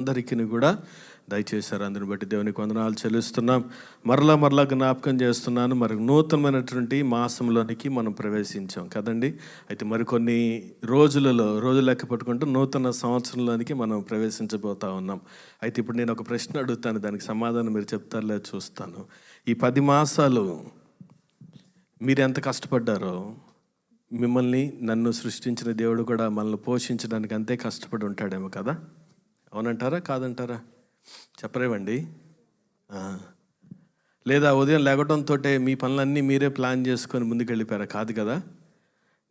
అందరికీ కూడా దయచేశారు. అందుని బట్టి దేవునికి వందనాలు చెల్లిస్తున్నాం. మరలా జ్ఞాపకం చేస్తున్నాను, మరి నూతనమైనటువంటి మాసంలోనికి మనం ప్రవేశించాం కదండి. అయితే మరికొన్ని రోజులు లెక్క పెట్టుకుంటూ నూతన సంవత్సరంలోనికి మనం ప్రవేశించబోతా ఉన్నాం. అయితే ఇప్పుడు నేను ఒక ప్రశ్న అడుగుతాను, దానికి సమాధానం మీరు చెప్తారో లేదో చూస్తాను. ఈ 10 మాసాలు మీరు ఎంత కష్టపడ్డారో, మిమ్మల్ని నన్ను సృష్టించిన దేవుడు కూడా మనల్ని పోషించడానికి అంతే కష్టపడి ఉంటాడేమో కదా. అవునంటారా కాదంటారా? చెప్పరేవండి. లేదా ఉదయం లేగటంతో మీ పనులన్నీ మీరే ప్లాన్ చేసుకొని ముందుకు వెళ్ళిపోయారా? కాదు కదా.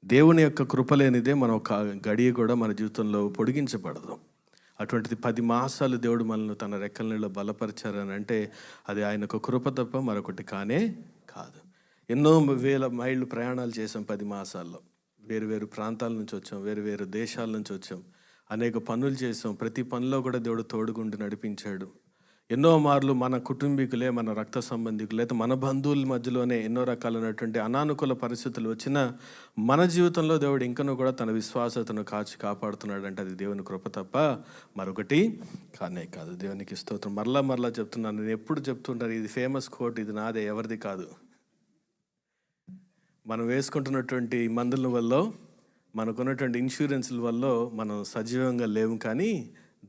దేవుని యొక్క కృప లేనిదే మనం ఒక గడియ కూడా మన జీవితంలో పొడిగించబడదు. అటువంటిది 10 మాసాలు దేవుడు మనల్ని తన రెక్కల నీళ్ళలో బలపరిచారని అంటే అది ఆయనకు కృప తప్ప మరొకటి కానే కాదు. ఎన్నో వేల మైళ్ళు ప్రయాణాలు చేసాం 10 మాసాల్లో. వేరు ప్రాంతాల నుంచి వచ్చాం, వేరు దేశాల నుంచి వచ్చాం, అనేక పనులు చేసాం. ప్రతి పనిలో కూడా దేవుడు తోడుగుండి నడిపించాడు. ఎన్నో మార్లు మన కుటుంబీకులే, మన రక్త సంబంధికులు, లేదా మన బంధువుల మధ్యలోనే ఎన్నో రకాలైనటువంటి అనానుకూల పరిస్థితులు వచ్చినా మన జీవితంలో దేవుడు ఇంకనూ కూడా తన విశ్వాసతను కాపాడుతున్నాడు. అంటే అది దేవుని కృప తప్ప మరొకటి కానే కాదు. దేవునికి స్తోత్రం. మరలా చెప్తున్నాను, నేను ఎప్పుడు చెప్తుంటాను, ఇది ఫేమస్ కోట్, ఇది నాదే, ఎవరిది కాదు. మనం వేసుకుంటున్నటువంటి మందుల వల్ల, మనకున్నటువంటి ఇన్సూరెన్స్ల వల్ల మనం సజీవంగా లేవు, కానీ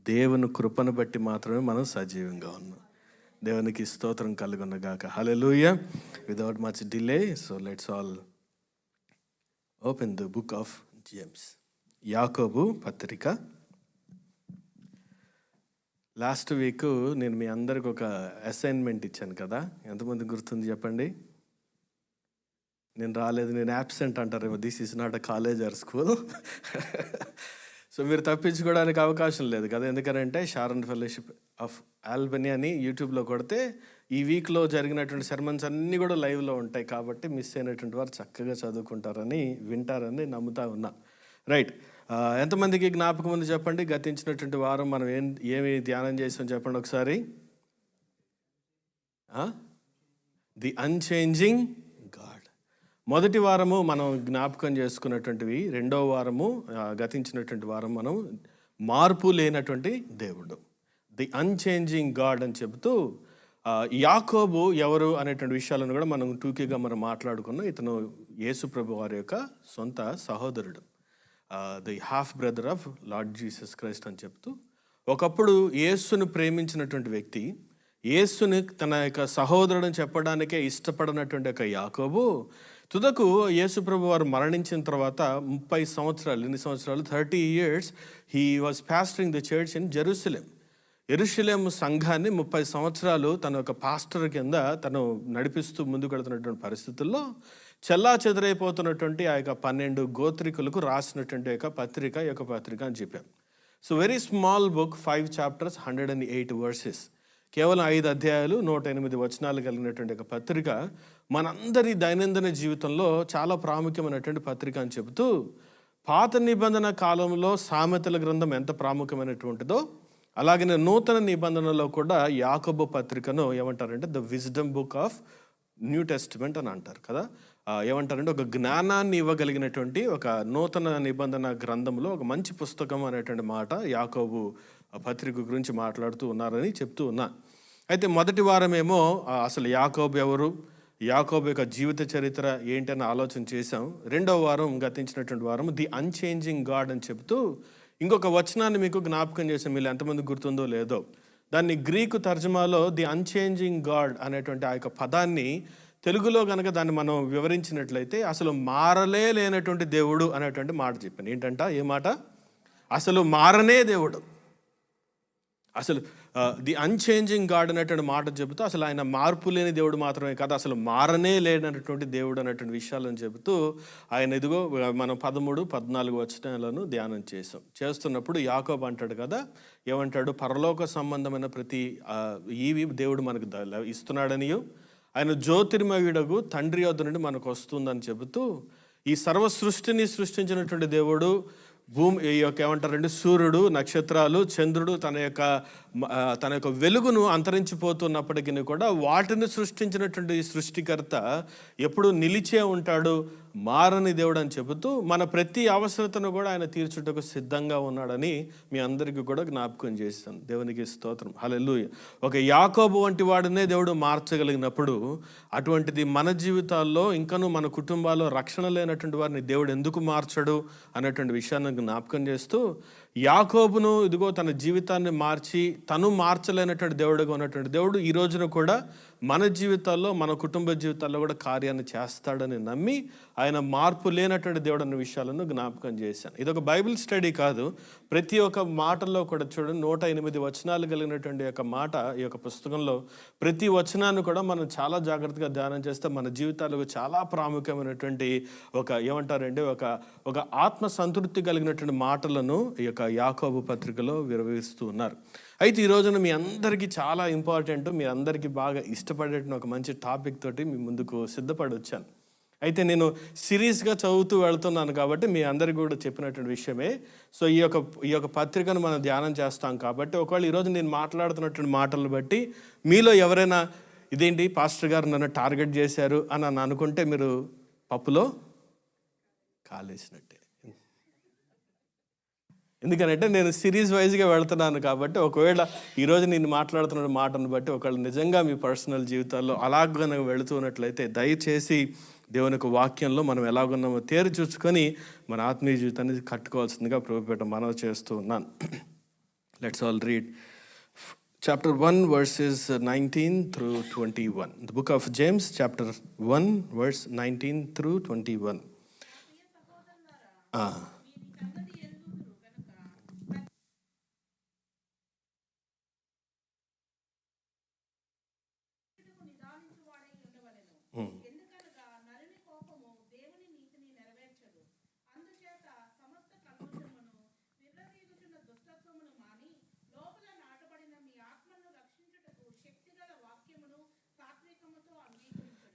దేవుని కృపను బట్టి మాత్రమే మనం సజీవంగా ఉన్నాం. దేవునికి స్తోత్రం కలుగునగాక. Hallelujah. Without much delay, so let's all open the book of James. యాకోబు పత్రిక. లాస్ట్ వీక్ నేను మీ అందరికి ఒక అసైన్మెంట్ ఇచ్చాను కదా. ఎంతమంది గుర్తుంది చెప్పండి? నేను రాలేదు, నేను యాబ్సెంట్ అంటారేమో. This is not a college are school. So మీరు తప్పించుకోవడానికి అవకాశం లేదు కదా. ఎందుకంటే షారన్ ఫెలోషిప్ ఆఫ్ ఆల్బనీ అని యూట్యూబ్లో కొడితే ఈ వీక్లో జరిగినటువంటి సెర్మన్స్ అన్నీ కూడా లైవ్లో ఉంటాయి. కాబట్టి మిస్ అయినటువంటి వారు చక్కగా చదువుకుంటారని, వింటారని నమ్ముతా ఉన్నా. రైట్. ఎంతమందికి జ్ఞాపకం ఉంది చెప్పండి? గతించినటువంటి వారం మనం ఏమి ధ్యానం చేసాం చెప్పండి ఒకసారి. The unchanging God. మొదటి వారము మనం జ్ఞాపకం చేసుకున్నటువంటివి. రెండవ వారము, గతించినటువంటి వారం మనం మార్పు లేనటువంటి దేవుడు, ది అన్చేంజింగ్ గాడ్ అని చెబుతూ యాకోబు ఎవరు అనేటువంటి విషయాలను కూడా మనం టూకీగా మనం మాట్లాడుకున్నాం. ఇతను యేసు ప్రభు వారి యొక్క సొంత సహోదరుడు, the half brother of lord Jesus Christ అని చెప్తూ, ఒకప్పుడు యేసును ప్రేమించినటువంటి వ్యక్తి, యేసుని తన యొక్క సహోదరుడని చెప్పడానికే ఇష్టపడినటువంటి ఒక యాకోబు తుదకు యేసుప్రభు వారు మరణించిన తర్వాత 30 సంవత్సరాలు, ఎన్ని సంవత్సరాలు? 30 years he was pastoring the church in యెరూషలేం సంఘాన్ని 30 సంవత్సరాలు తన యొక్క పాస్టర్ కింద తను నడిపిస్తూ ముందుకు వెళుతున్నటువంటి పరిస్థితుల్లో చెల్లా చెదరైపోతున్నటువంటి ఆ యొక్క 12 గోత్రికులకు రాసినటువంటి యొక్క పత్రిక అని చెప్పాం. So very small book, 5 chapters, 108 verses, కేవలం 5 అధ్యాయాలు, 108 వచనాలు కలిగినటువంటి ఒక పత్రిక మనందరి దైనందిన జీవితంలో చాలా ప్రాముఖ్యమైనటువంటి పత్రిక అని చెబుతూ, పాత నిబంధన కాలంలో సామెతల గ్రంథం ఎంత ప్రాముఖ్యమైనటువంటిదో అలాగే నూతన నిబంధనలో కూడా యాకోబు పత్రికను ఏమంటారంటే the wisdom book of new testament అని అంటారు కదా. ఏమంటారంటే ఒక జ్ఞానాన్ని ఇవ్వగలిగినటువంటి ఒక నూతన నిబంధన గ్రంథంలో ఒక మంచి పుస్తకం అనేటువంటి మాట యాకోబు పత్రిక గురించి మాట్లాడుతూ ఉన్నారని చెప్తూ ఉన్నా. అయితే మొదటి వారమేమో అసలు యాకోబు ఎవరు, యాకోబు యొక్క జీవిత చరిత్ర ఏంటి అని ఆలోచన చేశాం. రెండవ వారం, గతించినటువంటి వారం, ది అన్చేంజింగ్ గాడ్ అని చెప్తూ ఇంకొక వచనాన్ని మీకు జ్ఞాపకం చేసాం. మీరు ఎంతమంది గుర్తుందో లేదో, దాన్ని గ్రీకు తర్జుమాలో ది అన్చేంజింగ్ గాడ్ అనేటువంటి ఆ యొక్క పదాన్ని తెలుగులో కనుక దాన్ని మనం వివరించినట్లయితే అసలు మారలే లేనటువంటి దేవుడు అనేటువంటి మాట చెప్పాను. ఏంటంట? ఏ మాట? అసలు మారనే దేవుడు. అసలు ది అన్చేంజింగ్ గాడ్ అనేటువంటి మాట చెబుతూ అసలు ఆయన మార్పు లేని దేవుడు మాత్రమే కాదు, అసలు మారనే లేనటువంటి దేవుడు అనేటువంటి విషయాలను చెబుతూ ఆయన ఇదిగో మనం 13, 14 వచనాలను ధ్యానం చేస్తున్నప్పుడు యాకోబు అంటాడు కదా, ఏమంటాడు? పరలోక సంబంధమైన ప్రతి ఈవి దేవుడు మనకు ఇస్తున్నాడనియు, ఆయన జ్యోతిర్మయుడగు తండ్రి యొద్ద నుండి మనకు వస్తుందని చెబుతూ, ఈ సర్వ సృష్టిని సృష్టించినటువంటి దేవుడు, భూమి యొక్క ఏమంటారంటే సూర్యుడు, నక్షత్రాలు, చంద్రుడు తన యొక్క వెలుగును అంతరించిపోతున్నప్పటికీ కూడా వాటిని సృష్టించినటువంటి సృష్టికర్త ఎప్పుడు నిలిచే ఉంటాడు, మారని దేవుడు అని చెబుతూ మన ప్రతి అవసరతను కూడా ఆయన తీర్చుటకు సిద్ధంగా ఉన్నాడని మీ అందరికీ కూడా జ్ఞాపకం చేస్తాను. దేవునికి స్తోత్రం, హల్లెలూయా. ఒక యాకోబు వంటి వాడినే దేవుడు మార్చగలిగినప్పుడు అటువంటిది మన జీవితాల్లో ఇంకనూ మన కుటుంబాల్లో రక్షణ లేనటువంటి వారిని దేవుడు ఎందుకు మార్చడు అనేటువంటి విషయాన్ని జ్ఞాపకం చేస్తూ, యాకోబును ఇదిగో తన జీవితాన్ని మార్చి తను మార్చలేనటువంటి దేవుడుగా ఉన్నటువంటి దేవుడు ఈ రోజున కూడా మన జీవితాల్లో, మన కుటుంబ జీవితాల్లో కూడా కార్యాన్ని చేస్తాడని నమ్మి ఆయన మార్పు లేనటువంటి దేవుడు అన్న విషయాలను జ్ఞాపకం చేశాను. ఇది ఒక బైబిల్ స్టడీ కాదు, ప్రతి ఒక్క మాటల్లో కూడా చూడండి 108 వచనాలు కలిగినటువంటి యొక్క మాట ఈ యొక్క పుస్తకంలో ప్రతి వచనాన్ని కూడా మనం చాలా జాగ్రత్తగా ధ్యానం చేస్తే మన జీవితాలకు చాలా ప్రాముఖ్యమైనటువంటి ఏమంటారంటే ఒక ఆత్మ సంతృప్తి కలిగినటువంటి మాటలను ఈ యొక్క యాకోబు పత్రికలో వివరిస్తూ ఉన్నారు. అయితే ఈ రోజున మీ అందరికీ చాలా ఇంపార్టెంట్, మీ అందరికీ బాగా ఇష్టపడేటువంటి ఒక మంచి టాపిక్ తోటి మీ ముందుకు సిద్ధపడి వచ్చాను. అయితే నేను సిరీస్గా చదువుతూ వెళ్తున్నాను కాబట్టి మీ అందరికీ కూడా చెప్పినటువంటి విషయమే. సో ఈ యొక్క పత్రికను మనం ధ్యానం చేస్తాం కాబట్టి ఒకవేళ ఈరోజు నేను మాట్లాడుతున్నటువంటి మాటలను బట్టి మీలో ఎవరైనా ఇదేంటి పాస్టర్ గారు నన్ను టార్గెట్ చేశారు అని అనుకుంటే మీరు పప్పులో కాలేసినట్టే. ఎందుకంటే నేను సిరీస్ వైజ్గా వెళ్తున్నాను కాబట్టి ఒకవేళ ఈరోజు నేను మాట్లాడుతున్న మాటను బట్టి ఒకవేళ నిజంగా మీ పర్సనల్ జీవితాల్లో అలాగ వెళుతున్నట్లయితే దయచేసి దేవుని యొక్క వాక్యంలో మనం ఎలాగున్నామో తేరి చూసుకొని మన ఆత్మీయ జీవితాన్ని కట్టుకోవాల్సిందిగా ప్రభుపేట మనవి చేస్తూ ఉన్నాను. Let's all read chapter 1 verses 19 through 21. The book of James chapter 1 verse 19 through 21.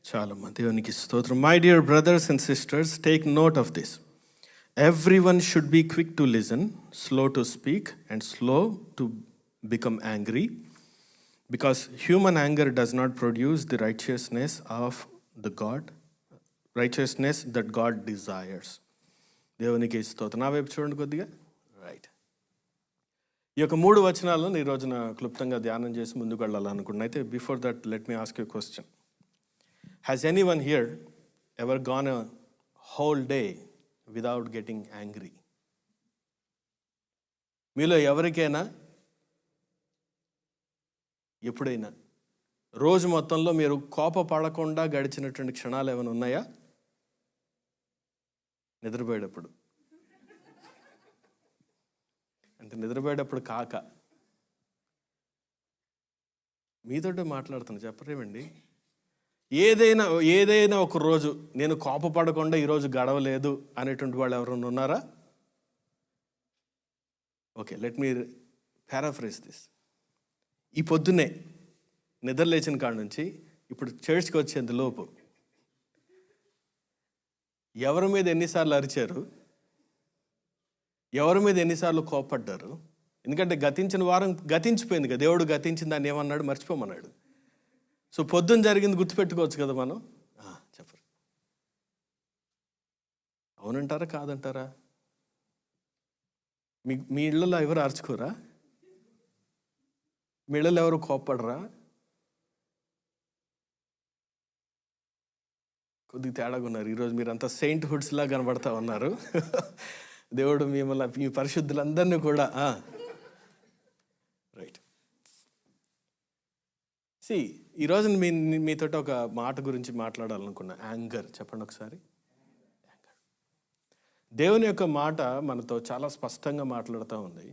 చాలమ్మా, దేవునికి స్తోత్రం. My dear brothers and sisters, take note of this. Everyone should be quick to listen, slow to speak, and slow to become angry, because human anger does not produce the righteousness that God desires. దేవునికి స్తోత్రం. నా వైపు చూడండి కొద్దిగా. Right, ఈ యొక్క 3 వచనాలను ఈ రోజున క్లుప్తంగా ధ్యానం చేసి ముందుకు వెళ్ళాలనుకుంటున్నాను. అయితే before that let me ask you question. Has anyone here ever gone a whole day without getting angry? మీలో ఎవరికైనా ఎప్పుడైనా రోజు మొత్తంలో మీరు కోపపడకుండా గడిచినటువంటి క్షణాలు ఏమైనా ఉన్నాయా? నిద్రపోయేటప్పుడు అంటే నిద్రపోయేటప్పుడు కాక మీతోటే మాట్లాడుతాను, చెప్పరేమండి. ఏదైనా ఒక రోజు నేను కోపపడకుండా ఈరోజు గడవలేదు అనేటువంటి వాళ్ళు ఎవరైనా ఉన్నారా? Okay, let me paraphrase this. ఈ పొద్దున్నే నిద్ర లేచిన కాడ నుంచి ఇప్పుడు చర్చ్కి వచ్చేంత లోపు ఎవరి మీద ఎన్నిసార్లు అరిచారు, ఎవరి మీద ఎన్నిసార్లు కోపడ్డారు? ఎందుకంటే గతించిన వారం గతించిపోయింది కదా, దేవుడు గతించిన దాన్ని ఏమన్నాడు? మర్చిపోమన్నాడు. సో పొద్దున్న జరిగింది గుర్తుపెట్టుకోవచ్చు కదా మనం. చెప్పరు, అవునంటారా కాదంటారా? మీ ఇళ్ళలో ఎవరు అరుచుకోరా? మీ ఇళ్ళలో ఎవరు కోప్పడరా? కొద్దిగా తేడాగా ఉన్నారు ఈరోజు, మీరంతా సెయింట్ హుడ్స్లా కనబడతా ఉన్నారు. దేవుడు మిమ్మల్ని, మీ పరిశుద్ధులందరినీ కూడా రైట్. ఈరోజు మీతో ఒక మాట గురించి మాట్లాడాలనుకున్నా. యాంగర్. చెప్పండి ఒకసారి. యాంగర్. దేవుని యొక్క మాట మనతో చాలా స్పష్టంగా మాట్లాడుతూ ఉంది.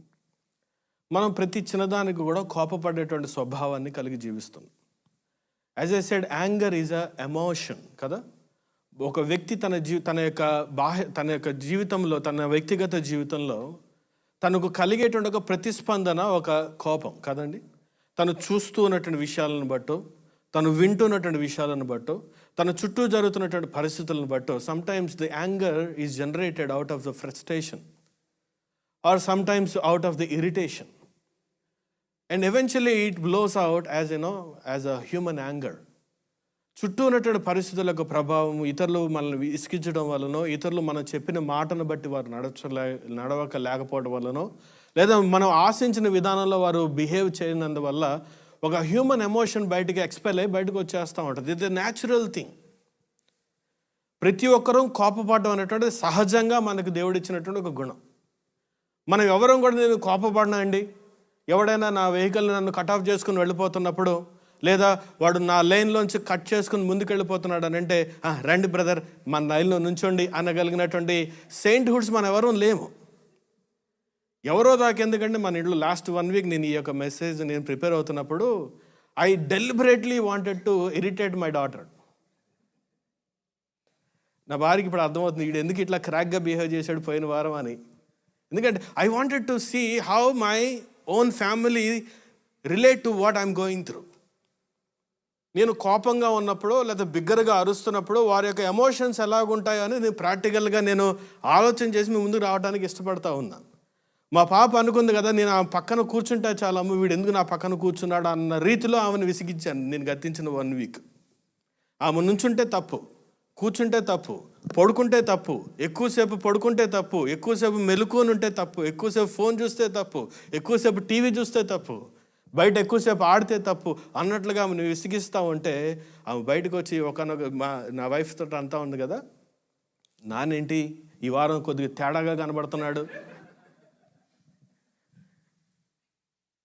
మనం ప్రతి చిన్నదానికి కూడా కోపపడేటువంటి స్వభావాన్ని కలిగి జీవిస్తున్నాం. As I said, anger is a emotion కదా. ఒక వ్యక్తి తన యొక్క జీవితంలో, తన వ్యక్తిగత జీవితంలో తనకు కలిగేటువంటి ఒక ప్రతిస్పందన ఒక కోపం కదండి. తను చూస్తూ ఉన్నటువంటి విషయాలను బట్టో, తను వింటున్నటువంటి విషయాలను బట్టో, తన చుట్టూ జరుగుతున్నటువంటి పరిస్థితులను బట్టో, sometimes the anger is generated out of the frustration or sometimes out of the irritation, and eventually it blows out as a human anger. చుట్టూ ఉన్నటువంటి పరిస్థితుల యొక్క ప్రభావం, ఇతరులు మనల్ని విసిగించడం వలనో, ఇతరులు మనం చెప్పిన మాటను బట్టి వారు నడవక లేకపోవడం వలనో, లేదా మనం ఆశించిన విధానంలో వారు బిహేవ్ చేయనందువల్ల ఒక హ్యూమన్ ఎమోషన్ బయటికి ఎక్స్పెల్ అయ్యి బయటకు వచ్చేస్తూ ఉంటుంది. ఇది న్యాచురల్ థింగ్. ప్రతి ఒక్కరూ కోపపడడం అనేటువంటిది సహజంగా మనకు దేవుడిచ్చినటువంటి ఒక గుణం. మనం ఎవరం కూడా నేను కోపపడినా అండి, ఎవడైనా నా వెహికల్ని నన్ను కట్ ఆఫ్ చేసుకుని వెళ్ళిపోతున్నప్పుడు, లేదా వాడు నా లైన్లోంచి కట్ చేసుకుని ముందుకు వెళ్ళిపోతున్నాడు అని అంటే, రండి బ్రదర్ మన లైన్లో నుంచోండి అనగలిగినటువంటి సెయింట్హుడ్స్ మనం ఎవరూ లేము. ఎవరో దాకెందుకంటే మన ఇంట్లో లాస్ట్ 1 వీక్ నేను ఈ యొక్క మెసేజ్ నేను ప్రిపేర్ అవుతున్నప్పుడు I deliberately wanted to irritate my daughter. నా భార్యకి ఇప్పుడు అర్థమవుతుంది వీడు ఎందుకు ఇట్లా క్రాక్గా బిహేవ్ చేశాడు పోయిన వారం అని. ఎందుకంటే I wanted to see how my own family relate to what I'm going through. నేను కోపంగా ఉన్నప్పుడు లేదా బిగ్గరగా అరుస్తున్నప్పుడు వారి యొక్క ఎమోషన్స్ ఎలాగుంటాయో అని నేను ప్రాక్టికల్గా నేను ఆలోచన చేసి మీ ముందుకు రావడానికి ఇష్టపడతా ఉన్నాను. మా పాప అనుకుంది కదా, నేను ఆమె పక్కన కూర్చుంటే చాలా అమ్మ వీడు ఎందుకు నా పక్కన కూర్చున్నాడు అన్న రీతిలో ఆమెను విసిగించాను నేను గతించిన 1 వీక్. ఆమె నుంచుంటే తప్పు, కూర్చుంటే తప్పు, పడుకుంటే తప్పు, ఎక్కువసేపు పడుకుంటే తప్పు, ఎక్కువసేపు మెలుకుని ఉంటే తప్పు, ఎక్కువసేపు ఫోన్ చూస్తే తప్పు, ఎక్కువసేపు టీవీ చూస్తే తప్పు, బయట ఎక్కువసేపు ఆడితే తప్పు అన్నట్లుగా ఆమెను విసిగిస్తూ ఉంటే ఆమె బయటకు వచ్చి నా వైఫ్ తోటి అంతా ఉంది కదా, నానేంటి ఈ వారం కొద్దిగా తేడాగా కనబడుతున్నాడు.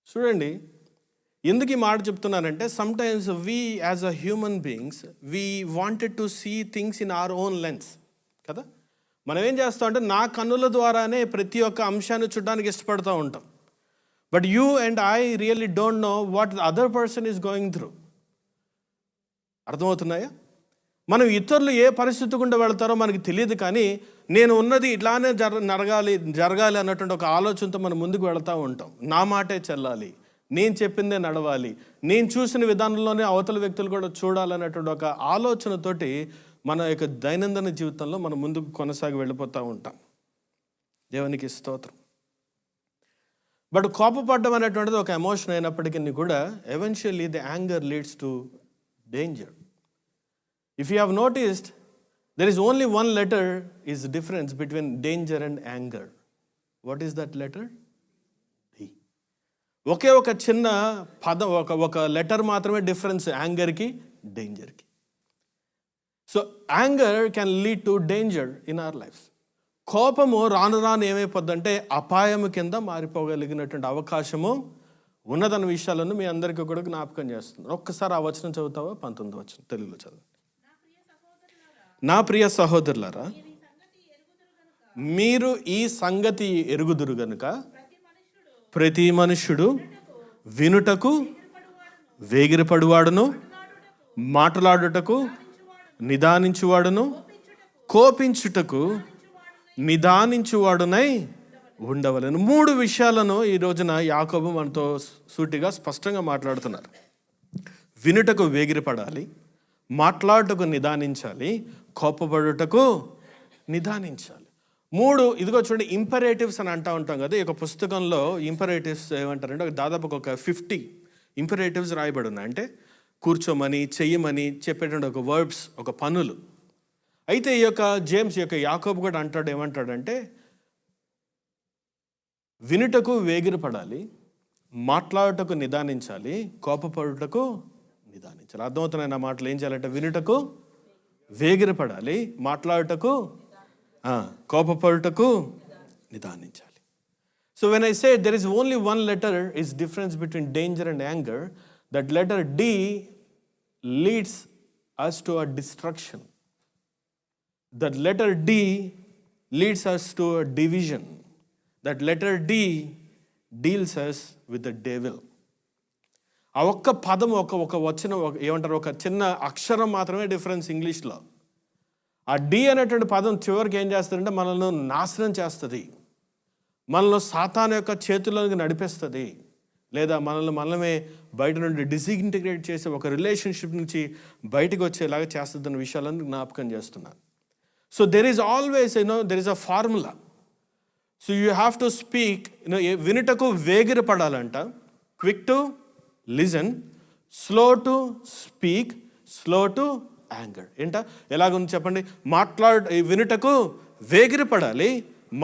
చూడండి ఎందుకు ఈ మాట చెప్తున్నానంటే, sometimes we as a human beings we wanted to see things in our own lens కదా. మనం ఏం చేస్తాం అంటే నా కన్నుల ద్వారానే ప్రతి ఒక్క అంశాన్ని చూడడానికి ఇష్టపడుతూ ఉంటాం. But you and I really don't know what the other person is going through. అర్థమవుతున్నాయా? మనం ఇతరులు ఏ పరిస్థితి గుండా వెళ్తారో మనకి తెలియదు, కానీ నేను ఉన్నది ఇట్లానే జరగాలి అన్నటువంటి ఒక ఆలోచనతో మనం ముందుకు వెళ్తూ ఉంటాం. నా మాటే చెల్లాలి, నేను చెప్పిందే నడవాలి, నేను చూసిన విధానంలోనే అవతల వ్యక్తులు కూడా చూడాలన్నటువంటి ఒక ఆలోచనతోటి మన యొక్క దైనందిన జీవితంలో మనం ముందుకు కొనసాగి వెళ్ళిపోతూ ఉంటాం. దేవునికి స్తోత్రం. బట్ కోపపడడం అనేటువంటిది ఒక ఎమోషన్ అయినప్పటికీ కూడా eventually the anger leads to danger. If you have noticed, there is only one letter is the difference between danger and anger. What is that letter? D. ఒకే ఒక చిన్న పదం, ఒక లెటర్ మాత్రమే డిఫరెన్స్ యాంగర్కి డేంజర్కి. So anger can lead to danger in our life. కోపము రాను ఏమైపోద్దంటే అపాయము కింద మారిపోగలిగినటువంటి అవకాశము ఉన్నదన్న విషయాలను మీ అందరికీ కూడా జ్ఞాపకం చేస్తుంది. ఒక్కసారి ఆ వచనం చదువుతావా? 19వ వచనం తెలుగులో చదువు. నా ప్రియ సహోదరులారా, మీరు ఈ సంగతి ఎరుగుదురు గనుక ప్రతి మనుష్యుడు వినుటకు వేగిరపడువాడును, మాట్లాడుటకు నిదానించువాడును, కోపించుటకు నిదానించువాడునై ఉండవలెను. 3 విషయాలను ఈ రోజున యాకోబు మనతో సూటిగా స్పష్టంగా మాట్లాడుతున్నారు. వినుటకు వేగిరపడాలి, మాట్లాడుటకు నిదానించాలి, కోపపడుటకు నిదానించాలి. 3 ఇదిగో చూడండి ఇంపరేటివ్స్ అని అంటూ ఉంటాం కదా. ఈ యొక్క పుస్తకంలో ఇంపరేటివ్స్ ఏమంటారంటే దాదాపు ఒక 50 ఇంపరేటివ్స్ రాయబడి ఉన్నాయి. అంటే కూర్చోమని, చెయ్యమని చెప్పేటువంటి ఒక వర్బ్స్, ఒక పనులు. అయితే ఈ యొక్క జేమ్స్, ఈ యొక్క యాకోబు కూడా అంటాడు, ఏమంటాడంటే వినుటకు వేగిరపడాలి, మాట్లాడుటకు నిదానించాలి, కోపపడుటకు నిదానించాలి. అర్థమవుతున్నాయి నా మాటలు? ఏం చేయాలంటే వినుటకు వేగిరపడాలి, మాట్లాడుటకు కోపపడుటకు నిదానించాలి. So when I say there is only one letter is difference between danger and anger, that letter D leads us to a destruction. That letter D leads us to a division. That letter D deals us with the devil. ఆ ఒక్క పదం, ఒక వచనం, ఏమంటారు, ఒక చిన్న అక్షరం మాత్రమే డిఫరెన్స్ ఇంగ్లీష్లో. ఆ డి అనేటువంటి పదం చివరికి ఏం చేస్తుందంటే మనల్ని నాశనం చేస్తుంది, మనల్ని సాతాను యొక్క చేతుల్లోకి నడిపిస్తుంది, లేదా మనమే బయట నుండి డిసింటిగ్రేట్ చేసి ఒక రిలేషన్షిప్ నుంచి బయటకు వచ్చేలాగా చేస్తుందన్న విషయాలను జ్ఞాపకం చేస్తున్నాను. So there is always there is a formula. So you have to speak. వినుటకు వేగిరపడాలంట, quick to listen, slow to speak, slow to anger. ఏంటా ఎలాగుంది చెప్పండి? వినుటకు వేగిరపడాలి,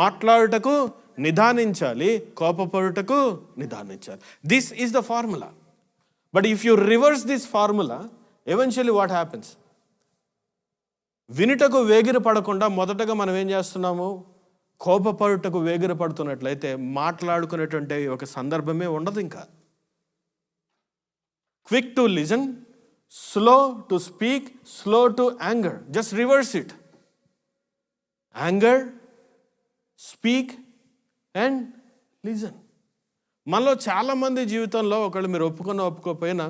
మాట్లాడుటకు నిదానించాలి, కోపపడుటకు నిదానించాలి. This is the formula. But if you reverse this formula, eventually what happens? వినుటకు వేగిరపడకుండా మొదటగా మనం ఏం చేస్తున్నాము? కోపపడుటకు వేగిరపడుతున్నట్లయితే మాట్లాడుకునేటువంటి ఒక సందర్భమే ఉండదు. ఇంకా quick to listen, slow to speak, slow to anger. Just reverse it. Anger, speak and listen. మనలో చాలామంది జీవితంలో ఒకళ్ళు మీరు ఒప్పుకోకపోయినా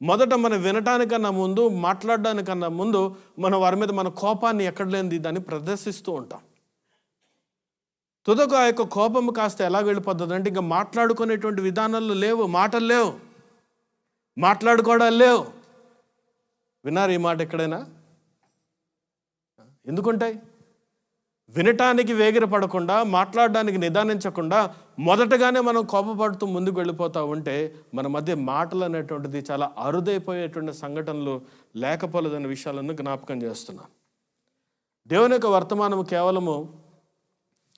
మొదట మనం వినటానికన్నా ముందు, మాట్లాడడానికన్నా ముందు మనం వారి మీద మన కోపాన్ని ఎక్కడ లేనిది దాన్ని ప్రదర్శిస్తూ ఉంటాం. తుదకు ఆ యొక్క కోపం కాస్త ఎలా వెళ్ళిపోతుంది అంటే ఇంకా మాట్లాడుకునేటువంటి విధానాలు లేవు, మాటలు లేవు, మాట్లాడుకోవడాలు లేవు. విన్నారు ఈ మాట ఎక్కడైనా? ఎందుకుంటాయి? వినటానికి వేగిరపడకుండా, మాట్లాడడానికి నిదానించకుండా మొదటగానే మనం కోపపడుతూ ముందుకు వెళ్ళిపోతూ ఉంటే మన మధ్య మాటలు అనేటువంటిది చాలా అరుదైపోయేటువంటి సంఘటనలు లేకపోలేదనే విషయాలను జ్ఞాపకం చేస్తున్నాను. దేవుని యొక్క వర్తమానం కేవలము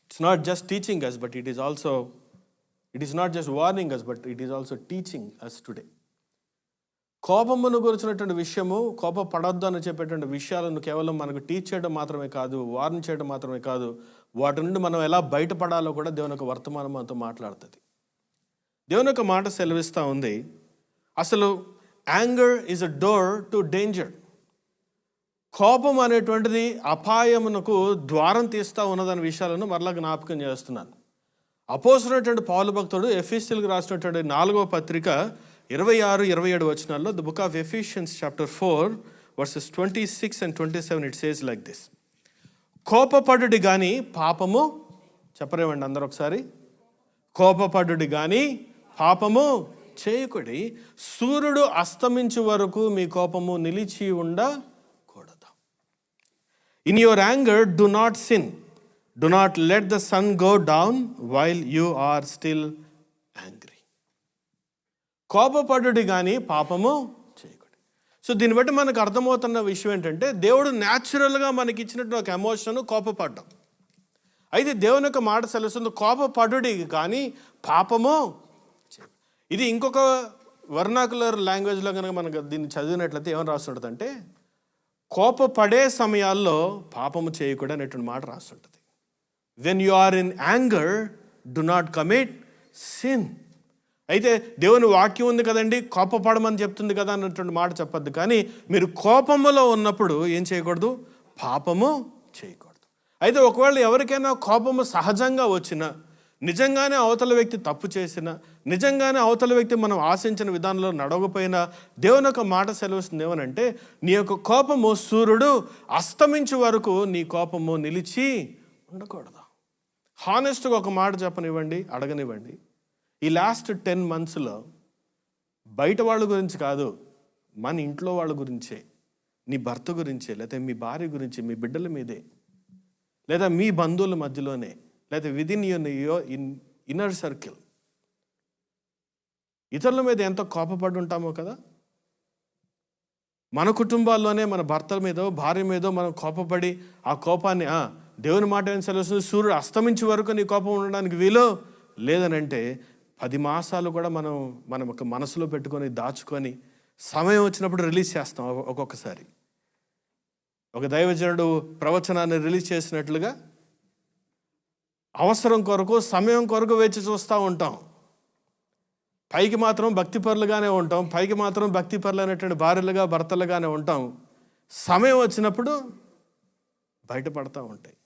it's not just teaching us, but it is not just warning us, but it is also teaching us today. కోపమును గురించినటువంటి విషయము, కోపపడొద్దు అని చెప్పేటువంటి విషయాలను కేవలం మనకు టీచ్ చేయడం మాత్రమే కాదు, వార్న్ చేయడం మాత్రమే కాదు, వాటి నుండి మనం ఎలా బయటపడాలో కూడా దేవుని యొక్క వర్తమానం మనతో మాట్లాడుతుంది. దేవుని యొక్క మాట సెలవిస్తూ ఉంది, అసలు anger is a door to danger. కోపం అనేటువంటిది అపాయమునకు ద్వారం తీస్తూ ఉన్నదనే విషయాలను మరలా జ్ఞాపకం చేస్తున్నాను. అపోస్తలుడైనటువంటి పౌలు భక్తుడు ఎఫెసీయులకు రాసినటువంటి 4వ పత్రిక 26-27 వచనాల్లో, the book of Ephesians chapter 4 verses 26 and 27, it says like this: కోపపడుడి గాని పాపము, చెప్పరేమండి అందరూ ఒకసారి, కోపపడుడి గాని పాపము చేయకుడి, సూర్యుడు అస్తమించు వరకు మీ కోపము నిలిచి ఉండకూడదు. In your anger do not sin, do not let the sun go down while you are still angry. కోపపడుడి కానీ పాపము చేయకూడదు. సో దీన్ని బట్టి మనకు అర్థమవుతున్న విషయం ఏంటంటే, దేవుడు న్యాచురల్గా మనకి ఇచ్చినట్టు ఒక ఎమోషన్ కోపపడ్డం. అయితే దేవుని యొక్క మాట సెలవుస్తుంది, కోపపడుడి కానీ పాపము చేయకూడదు. ఇది ఇంకొక వర్నాకులర్ లాంగ్వేజ్లో కనుక మనకు దీన్ని చదివినట్లయితే ఏమని రాస్తుంటుంది, కోపపడే సమయాల్లో పాపము చేయకూడదు అనేటువంటి మాట రాస్తుంటుంది. When you are in anger do not commit sin. అయితే దేవుని వాక్యం ఉంది కదండి, కోపపడమని చెప్తుంది కదా అన్నటువంటి మాట చెప్పద్దు. కానీ మీరు కోపములో ఉన్నప్పుడు ఏం చేయకూడదు? పాపము చేయకూడదు. అయితే ఒకవేళ ఎవరికైనా కోపము సహజంగా వచ్చినా, నిజంగానే అవతల వ్యక్తి తప్పు చేసినా, నిజంగానే అవతల వ్యక్తి మనం ఆశించిన విధానంలో నడవకపోయినా, దేవుని యొక్క మాట సెలవుస్తుంది ఏమనంటే, నీ యొక్క కోపము సూర్యుడు అస్తమించే వరకు నీ కోపము నిలిచి ఉండకూడదు. హానెస్ట్గా ఒక మాట చెప్పనివ్వండి, అడగనివ్వండి. ఈ లాస్ట్ 10 monthsలో బయట వాళ్ళ గురించి కాదు, మన ఇంట్లో వాళ్ళ గురించే, నీ భర్త గురించే, లేదా మీ భార్య గురించి, మీ బిడ్డల మీదే, లేదా మీ బంధువుల మధ్యలోనే, లేదా విదిన్ యువర్ ఇన్నర్ సర్కిల్ ఇతరుల మీద ఎంత కోపపడి ఉంటామో కదా. మన కుటుంబాల్లోనే మన భర్తల మీదో భార్య మీదో మనం కోపపడి ఆ కోపాన్ని దేవుని మాట ఏం సెలవుస్తుంది, సూర్యుడు అస్తమించే వరకు నీ కోపం ఉండడానికి వీలు లేదనంటే 10 మాసాలు కూడా మనం ఒక మనసులో పెట్టుకొని దాచుకొని సమయం వచ్చినప్పుడు రిలీజ్ చేస్తాం. ఒక్కొక్కసారి ఒక దైవజనుడు ప్రవచనాన్ని రిలీజ్ చేసినట్లుగా అవసరం కొరకు, సమయం కొరకు వేచి చూస్తూ ఉంటాం. పైకి మాత్రం భక్తిపరులుగానే ఉంటాం, పైకి మాత్రం భక్తిపరులైనటువంటి భార్యలుగా భర్తలుగానే ఉంటాం. సమయం వచ్చినప్పుడు బయటపడతా ఉంటాయి.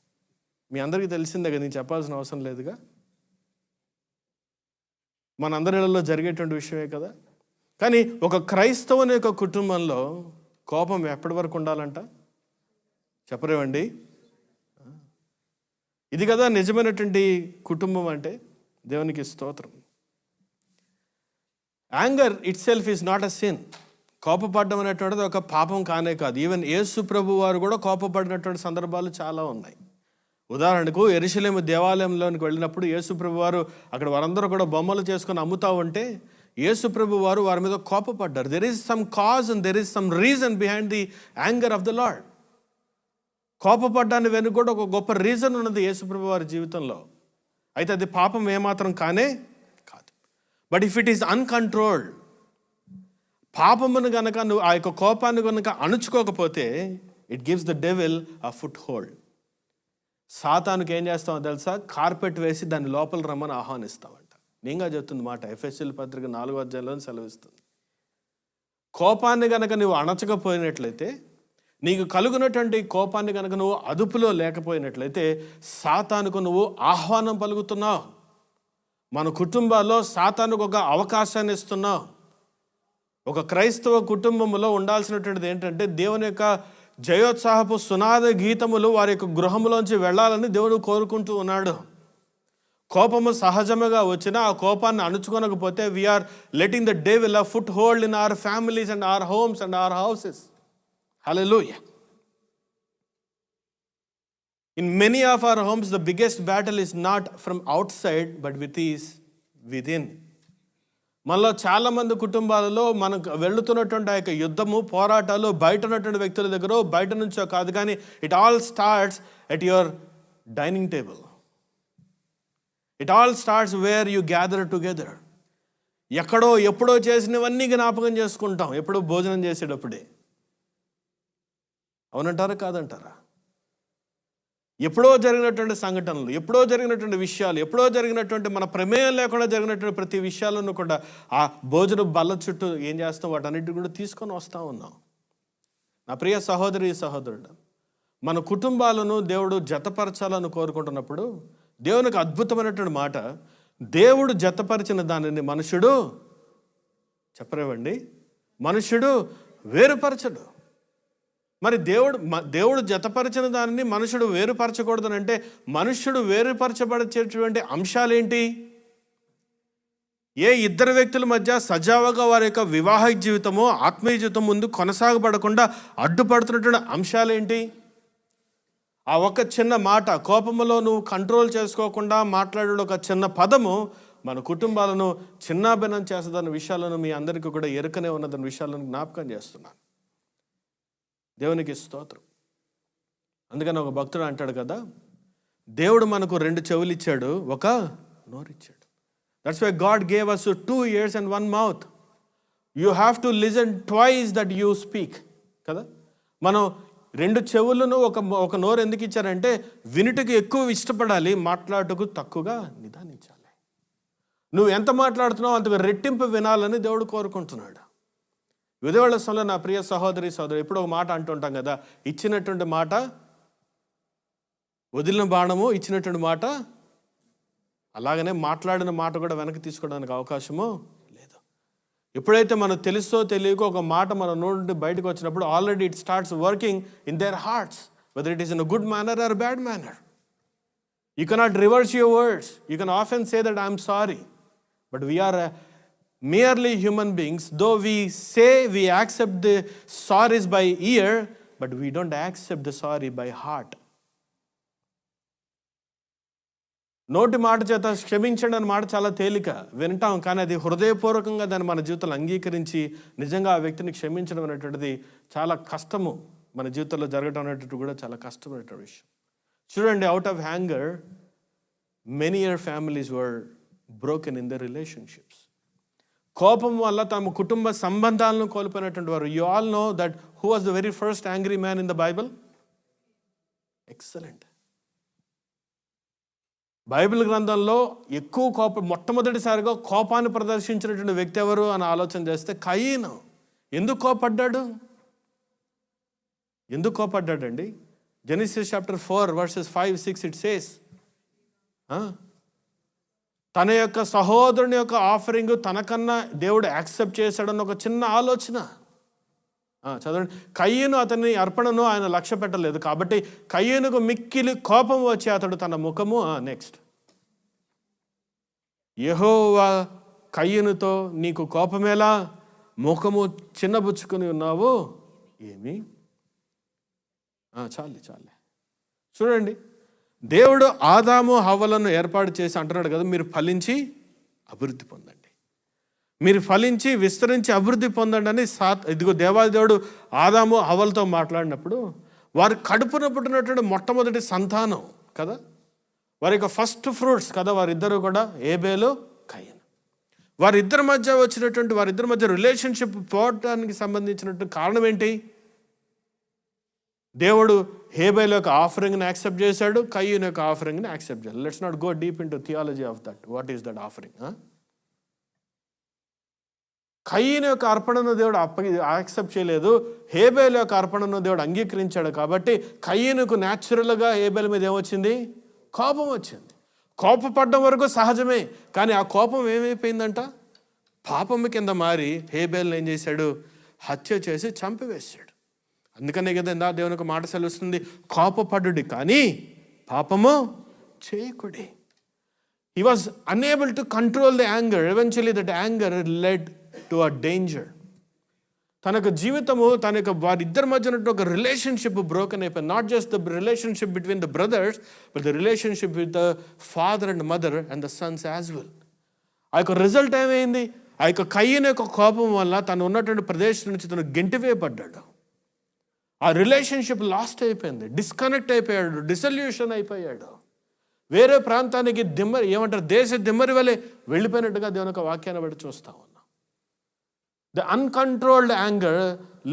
మీ అందరికీ తెలిసిందే కదా, నేను చెప్పాల్సిన అవసరం లేదుగా, మనందరిలో జరిగేటువంటి విషయమే కదా. కానీ ఒక క్రైస్తవుని యొక్క కుటుంబంలో కోపం ఎప్పటి వరకు ఉండాలంట చెప్పరేమండి? ఇది కదా నిజమైనటువంటి కుటుంబం అంటే. దేవునికి స్తోత్రం. Anger itself is not a sin. కోపపడడం అనేటువంటిది ఒక పాపం కానే కాదు. ఈవెన్ యేసు ప్రభు వారు కూడా కోపపడినటువంటి సందర్భాలు చాలా ఉన్నాయి. ఉదాహరణకు యెరూషలేము దేవాలయంలోనికి వెళ్ళినప్పుడు యేసు ప్రభు వారు అక్కడ వారందరూ కూడా బొమ్మలు చేసుకొని అమ్ముతూ ఉంటే యేసు ప్రభు వారు వారి మీద కోపపడ్డారు. There is some cause and there is some reason behind the anger of the lord. కోపపడ్డాన్ని వెనుక కూడా ఒక గొప్ప రీజన్ ఉన్నది యేసు ప్రభు వారి జీవితంలో. అయితే అది పాపం ఏమాత్రం కానే కాదు. But if it is uncontrolled, పాపమును గనక నువ్వు ఆ యొక్క కోపాన్ని కనుక అణుచుకోకపోతే, it gives the devil a foothold. సాతానుకి ఏం చేస్తామో తెలుసా? కార్పెట్ వేసి దాన్ని లోపల రమ్మని ఆహ్వానిస్తామంట. నేనుగా చెప్తుంది మాట, ఎఫెసీయుల పత్రిక 4వ అధ్యాయంలో సెలవిస్తుంది. కోపాన్ని గనక నువ్వు అణచకపోయినట్లయితే, నీకు కలుగునటువంటి కోపాన్ని కనుక నువ్వు అదుపులో లేకపోయినట్లయితే, సాతానుకు నువ్వు ఆహ్వానం పలుకుతున్నావు. మన కుటుంబాల్లో సాతానుకు ఒక అవకాశాన్ని ఇస్తున్నావు. ఒక క్రైస్తవ కుటుంబంలో ఉండాల్సినటువంటిది ఏంటంటే, దేవుని యొక్క జయోత్సాహపు సునాద గీతములు వారి యొక్క గృహంలోంచి వెళ్ళాలని దేవుడు కోరుకుంటూ ఉన్నాడు. కోపము సహజముగా వచ్చినా ఆ కోపాన్ని అణుచుకొనకపోతే, we are letting the devil a foothold in our families and our homes and our houses. Hallelujah. In many of our homes, the biggest battle is not from outside, but within. మనలో చాలా మంది కుటుంబాలలో మనకు వెళుతున్నటువంటి ఆ యొక్క యుద్ధము, పోరాటాలు బయట ఉన్నటువంటి వ్యక్తుల దగ్గర, బయట నుంచో కాదు, కానీ it all starts at your dining table. It all starts where you gather together. ఎక్కడో ఎప్పుడో చేసినవన్నీ జ్ఞాపకం చేసుకుంటాం ఎప్పుడో భోజనం చేసేటప్పుడే. అవునంటారా కాదంటారా? ఎప్పుడో జరిగినటువంటి సంఘటనలు, ఎప్పుడో జరిగినటువంటి విషయాలు, ఎప్పుడో జరిగినటువంటి మన ప్రమేయం లేకుండా జరిగినటువంటి ప్రతి విషయాలను కూడా ఆ భోజన బల్ల చుట్టూ ఏం చేస్తాం, వాటన్నిటి కూడా తీసుకొని వస్తూ ఉన్నాం. నా ప్రియ సహోదరి సహోదరుడు, మన కుటుంబాలను దేవుడు జతపరచాలని కోరుకుంటున్నప్పుడు దేవునికి అద్భుతమైనటువంటి మాట, దేవుడు జతపరిచిన దానిని మనుషుడు చెప్పరేవండి, మనుషుడు వేరుపరచడు. మరి దేవుడు జతపరిచిన దానిని మనుషుడు వేరుపరచకూడదని అంటే, మనుష్యుడు వేరుపరచబడేటువంటి అంశాలేంటి? ఏ ఇద్దరు వ్యక్తుల మధ్య సజావుగా వారి యొక్క వివాహిక జీవితము, ఆత్మీయ జీవితం ముందు కొనసాగబడకుండా అడ్డుపడుతున్నటువంటి అంశాలేంటి? ఆ ఒక్క చిన్న మాట, కోపములో నువ్వు కంట్రోల్ చేసుకోకుండా మాట్లాడే ఒక చిన్న పదము మన కుటుంబాలను చిన్నాభిన్నం చేస్తుందన్న విషయాలను మీ అందరికీ కూడా ఎరుకనే ఉన్నదన్న విషయాలను జ్ఞాపకం చేస్తున్నాను. దేవునికి స్తోత్రం. అందుకని ఒక భక్తుడు అంటాడు కదా, దేవుడు మనకు 2 చెవులు ఇచ్చాడు, ఒక నోరు ఇచ్చాడు. That's why God gave us 2 ears and 1 mouth. You have to listen twice that you speak కదా. మనం 2 చెవులను ఒక నోరు ఎందుకు ఇచ్చారంటే, వినుటకు ఎక్కువ ఇష్టపడాలి, మాట్లాడుటకు తక్కువగా నిదానించాలి. నువ్వు ఎంత మాట్లాడుతున్నావు అంతగా రెట్టింపు వినాలని దేవుడు కోరుకుంటున్నాడు. విధవల సమయంలో నా ప్రియ సహోదరి సోదరు, ఎప్పుడు ఒక మాట అంటుంటాం కదా, ఇచ్చినటువంటి మాట వదిలిన బాణము, ఇచ్చినటువంటి మాట. అలాగనే మాట్లాడిన మాట కూడా వెనక్కి తీసుకోవడానికి అవకాశము లేదు. ఎప్పుడైతే మనకు తెలుసో తెలియకో ఒక మాట మన నోటి నుండి బయటకు వచ్చినప్పుడు, already it starts working in their hearts, whether it is in a good manner or bad manner. You cannot reverse your words. You can often say that I'm sorry, but we're merely human beings. Though we say we accept the sorries by ear, but we don't accept the sorry by heart. నోటి మాట చేత క్షమించండి అన్న మాట చాలా తేలిక వింటాం, కానీ అది హృదయపూర్వకంగా దాన్ని మన జీవితంలో అంగీకరించి నిజంగా ఆ వ్యక్తిని క్షమించడం అనేటువంటిది చాలా కష్టము. మన జీవితంలో జరగడం అనేటువంటి కూడా చాలా కష్టమైనటువంటి విషయం. చూడండి, out of hanger many other families were broken in their relationships. కోపం వల్ల తమ కుటుంబ సంబంధాలను కోల్పోయినటువంటి వారు. You all know that who was the very first angry man in the Bible? Excellent. Bible గ్రంథంలో ఎక్కువ మొట్టమొదటిసారిగా కోపాన్ని ప్రదర్శించినటువంటి వ్యక్తి ఎవరు అని ఆలోచన చేస్తే కయీను. ఎందుకు కోపడ్డాడండి? Genesis chapter 4 verses 5-6 it says, తన యొక్క సహోదరుని యొక్క ఆఫరింగ్ తనకన్నా దేవుడు యాక్సెప్ట్ చేశాడన్న ఒక చిన్న ఆలోచన. చదవండి, కయ్యను అతని అర్పణను ఆయన లక్ష్య పెట్టలేదు కాబట్టి కయ్యనుకు మిక్కిలి కోపం వచ్చి అతడు తన ముఖము నెక్స్ట్ యెహోవా కయ్యనుతో, నీకు కోపమేలా, ముఖము చిన్నబుచ్చుకుని ఉన్నావు ఏమి? చాలే. చూడండి, దేవుడు ఆదాము హవ్వలను ఏర్పాటు చేసి అంటున్నాడు కదా, మీరు ఫలించి అభివృద్ధి పొందండి, మీరు ఫలించి విస్తరించి అభివృద్ధి పొందండి అని ఇదిగో దేవాది దేవుడు ఆదాము హవ్వలతో మాట్లాడినప్పుడు వారి కడుపున పుట్టినటువంటి మొట్టమొదటి సంతానం కదా, వారి యొక్క ఫస్ట్ ఫ్రూట్స్ కదా వారిద్దరూ కూడా ఏబేలు కయీను. వారిద్దరి మధ్య రిలేషన్షిప్ పోవటానికి సంబంధించినటువంటి కారణం ఏంటి? దేవుడు హేబేలు యొక్క ఆఫరింగ్ని యాక్సెప్ట్ చేశాడు, కయీను యొక్క ఆఫరింగ్ని యాక్సెప్ట్ చేయాలి. Let's not go deep into theology of that. What is that offering? కయీను యొక్క అర్పణను దేవుడు యాక్సెప్ట్ చేయలేదు, హేబేలు యొక్క అర్పణను దేవుడు అంగీకరించాడు. కాబట్టి కయీనుకు న్యాచురల్గా హేబేలు మీద ఏమొచ్చింది? కోపం వచ్చింది. కోపపడ్డం వరకు సహజమే, కానీ ఆ కోపం ఏమైపోయిందంట? పాపము కింద మారి హేబేలుని ఏం చేశాడు? హత్య చేసి చంపివేశాడు. అందుకనే కదా ఇందా దేవుని ఒక మాట సెలవుస్తుంది, కోపపడుడి కానీ పాపము చేయకుడి. He was unable to control the anger. Eventually that anger led to a danger. తన యొక్క జీవితము, తన యొక్క వారిద్దరి మధ్య ఒక రిలేషన్షిప్ బ్రోకెన్ అయిపోయింది. Not just the relationship between the brothers, but the relationship with the father and mother and the Sons as well. ఆ యొక్క రిజల్ట్ ఏమైంది? ఆ యొక్క కయీను యొక్క కోపం వల్ల తను ఉన్నటువంటి ప్రదేశం నుంచి తను గెంటివేయబడ్డాడు. ఆ రిలేషన్షిప్ లాస్ట్ అయిపోయింది, డిస్కనెక్ట్ అయిపోయాడు, డిసల్యూషన్ అయిపోయాడు. వేరే ప్రాంతానికి దేశ దిమ్మరి వలె వెళ్ళిపోయినట్టుగా దేవుని యొక్క వాక్యాన్ని బట్టి చూస్తా ఉన్నాం. The uncontrolled anger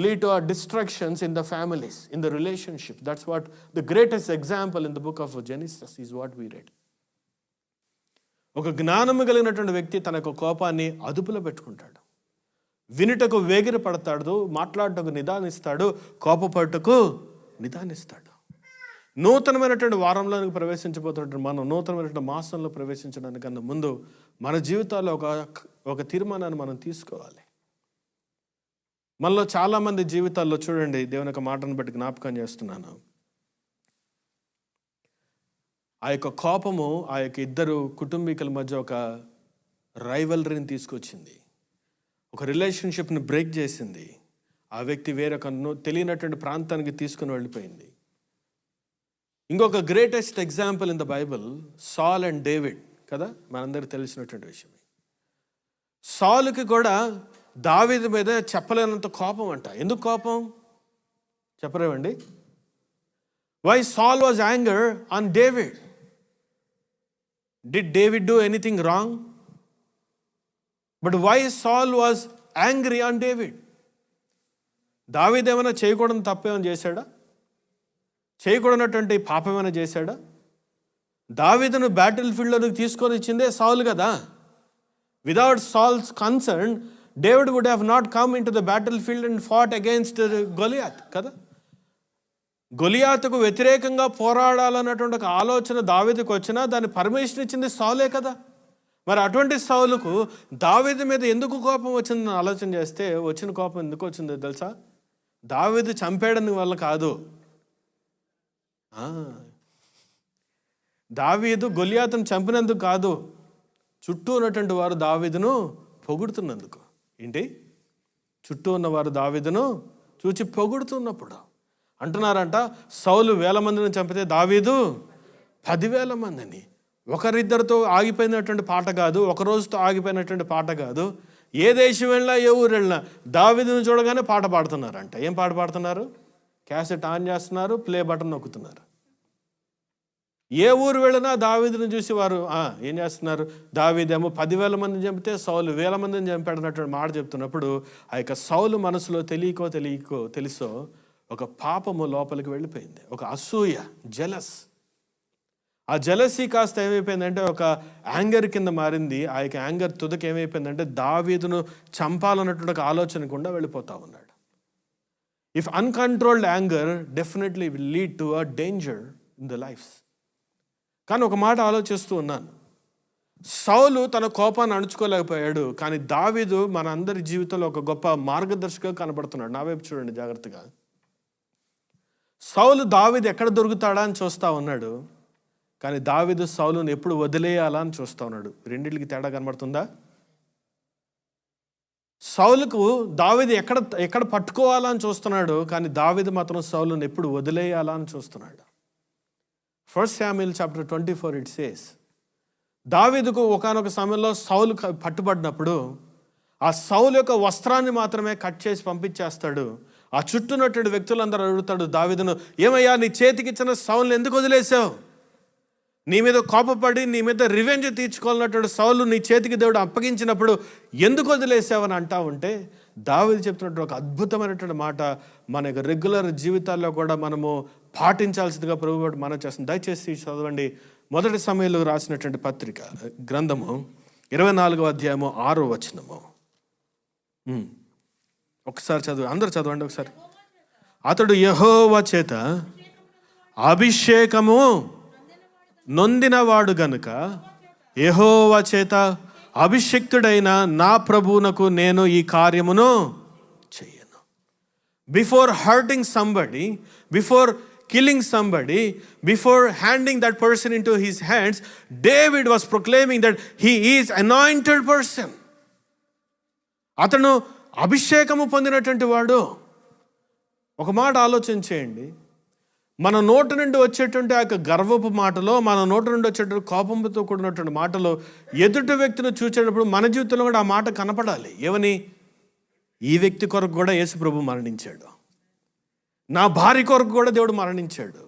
lead to distractions in the families, in the relationship. That's what the greatest example in the book of Genesis is what we read. ఒక జ్ఞానము కలిగినటువంటి వ్యక్తి తన యొక్క కోపాన్ని అదుపులో పెట్టుకుంటాడు, వినుటకు వేగిర పడతాడు, మాట్లాడటకు నిదానిస్తాడు, కోపపడటకు నిదానిస్తాడు. నూతనమైనటువంటి వారంలోనికి ప్రవేశించబోతున్నటువంటి మనం నూతనమైనటువంటి మాసంలో ప్రవేశించడానికన్నా ముందు మన జీవితాల్లో ఒక తీర్మానాన్ని మనం తీసుకోవాలి. మనలో చాలామంది జీవితాల్లో చూడండి, దేవుని యొక్క మాటను బట్టి జ్ఞాపకం చేస్తున్నాను, ఆ యొక్క కోపము ఆ యొక్క ఇద్దరు కుటుంబీకుల మధ్య ఒక రైవలరీని తీసుకొచ్చింది, ఒక రిలేషన్షిప్ని బ్రేక్ చేసింది. ఆ వ్యక్తి వేరొక తెలియనటువంటి ప్రాంతానికి తీసుకుని వెళ్ళిపోయింది. ఇంకొక greatest example in the Bible, సాల్ అండ్ డేవిడ్ కదా, మనందరికీ తెలిసినటువంటి విషయం. సాలుకి కూడా దావీదు మీద చెప్పలేనంత కోపం అంట. ఎందుకు కోపం చెప్పరేమండి? Why Saul was anger on David? Did David do anything wrong? But why Saul was angry on David? దావీదు ఏమైనా చేయకూడని తప్పేమైనా చేశాడా? చేయకూడనటువంటి పాపం ఏమైనా చేశాడా? దావీదును బ్యాటిల్ ఫీల్డ్లోకి తీసుకొని ఇచ్చిందే సాల్ కదా. Without Saul's concern David would have not come into the battlefield and fought against Goliath కదా. గొలియాతుకు వ్యతిరేకంగా పోరాడాలన్నటువంటి ఒక ఆలోచన దావీదుకు వచ్చినా దాన్ని పర్మిషన్ ఇచ్చింది సౌలే కదా. మరి అటువంటి సౌలుకు దావీదు మీద ఎందుకు కోపం వచ్చిందని ఆలోచన చేస్తే వచ్చిన కోపం ఎందుకు వచ్చిందో తెలుసా? దావీదు చంపేయడం వల్ల కాదు. దావీదు గొలియాతును చంపినందుకు కాదు, చుట్టూ ఉన్నటువంటి వారు దావీదును పొగుడుతున్నందుకు. ఏంటి? చుట్టూ ఉన్నవారు దావీదును చూచి పొగుడుతున్నప్పుడు అంటున్నారంట, సౌలు 1000 మందిని చంపితే దావీదు 10,000 మందిని. ఒకరిద్దరితో ఆగిపోయినటువంటి పాట కాదు, ఒక రోజుతో ఆగిపోయినటువంటి పాట కాదు. ఏ దేశం వెళ్ళినా ఏ ఊరు వెళ్ళినా దావీదును చూడగానే పాట పాడుతున్నారంట. ఏం పాట పాడుతున్నారు? క్యాసెట్ ఆన్ చేస్తున్నారు, ప్లే బటన్ నొక్కుతున్నారు. ఏ ఊరు వెళ్ళినా దావీదును చూసి వారు ఏం చేస్తున్నారు? దావీదేమో 10,000 మందిని చంపితే సౌలు 1000 మందిని చంపాడన్నటువంటి మాట చెప్తున్నప్పుడు ఆ యొక్క సౌలు మనసులో తెలుసో ఒక పాపము లోపలికి వెళ్ళిపోయింది, ఒక అసూయ, జెలస్. ఆ జెలసీ కాస్త ఏమైపోయిందంటే ఒక యాంగర్ కింద మారింది. ఆ యొక్క యాంగర్ తుదకి ఏమైపోయిందంటే దావీదును చంపాలన్నటువంటి ఒక ఆలోచన కూడా వెళ్ళిపోతా ఉన్నాడు. If uncontrolled anger definitely will lead to a danger in the lifes. కానీ ఒక మాట ఆలోచిస్తూ ఉన్నాను, సౌలు తన కోపాన్ని అణుచుకోలేకపోయాడు, కానీ దావీదు మన అందరి జీవితంలో ఒక గొప్ప మార్గదర్శిగా కనబడుతున్నాడు. నా వైపు చూడండి జాగ్రత్తగా. సౌలు దావీదు ఎక్కడ దొరుకుతాడా అని చూస్తూ ఉన్నాడు, కానీ దావీదు సౌలును ఎప్పుడు వదిలేయాలా అని చూస్తూ ఉన్నాడు. రెండింటికి తేడా కనబడుతుందా? సౌలుకు దావీదు ఎక్కడ పట్టుకోవాలా అని చూస్తున్నాడు, కానీ దావీదు మాత్రం సౌలును ఎప్పుడు వదిలేయాలా అని చూస్తున్నాడు. 1 Samuel chapter 24 it says, దావీదుకు ఒకానొక సమయంలో సౌలు పట్టుబడినప్పుడు ఆ సౌలు యొక్క వస్త్రాన్ని మాత్రమే కట్ చేసి పంపించేస్తాడు. ఆ చుట్టూనటువంటి వ్యక్తులందరూ అడుగుతాడు దావీదును, ఏమయ్యా నీ చేతికి ఇచ్చిన సౌలుని ఎందుకు వదిలేసావు? నీ మీద కోపపడి నీ మీద రివెంజ్ తీర్చుకోవాలన్నటువంటి సౌలు నీ చేతికి దేవుడు అప్పగించినప్పుడు ఎందుకు వదిలేసావని అంటా ఉంటే దావీదు చెప్తున్నట్టు ఒక అద్భుతమైనటువంటి మాట మన యొక్క రెగ్యులర్ జీవితాల్లో కూడా మనము పాటించాల్సిందిగా ప్రభువు మనం చేస్తుంది. దయచేసి చదవండి. మొదటి సమయంలో రాసినటువంటి పత్రిక గ్రంథము 24వ అధ్యాయము 6వ వచనము. ఒకసారి చదువు, అందరూ చదవండి ఒకసారి. అతడు యెహోవా చేత అభిషేకము నొందినవాడు గనుక యెహోవా చేత అభిషిక్తుడైన నా ప్రభువునకు నేను ఈ కార్యమును చెయ్యను. Before hurting somebody, before killing somebody, before handing that person into his hands, David was proclaiming that he is anointed person. అతను అభిషేకము పొందినటువంటి వాడు. ఒక మాట ఆలోచన చేయండి. మన నోటి నుండి వచ్చేటువంటి ఆ యొక్క గర్వపు మాటలో, మన నోటి నుండి వచ్చేటువంటి కోపంతో కూడినటువంటి మాటలో ఎదుటి వ్యక్తిని చూసేటప్పుడు మన జీవితంలో కూడా ఆ మాట కనపడాలి. ఏమని? ఈ వ్యక్తి కొరకు కూడా యేసు ప్రభు మరణించాడు, నా భార్య కొరకు కూడా దేవుడు మరణించాడు,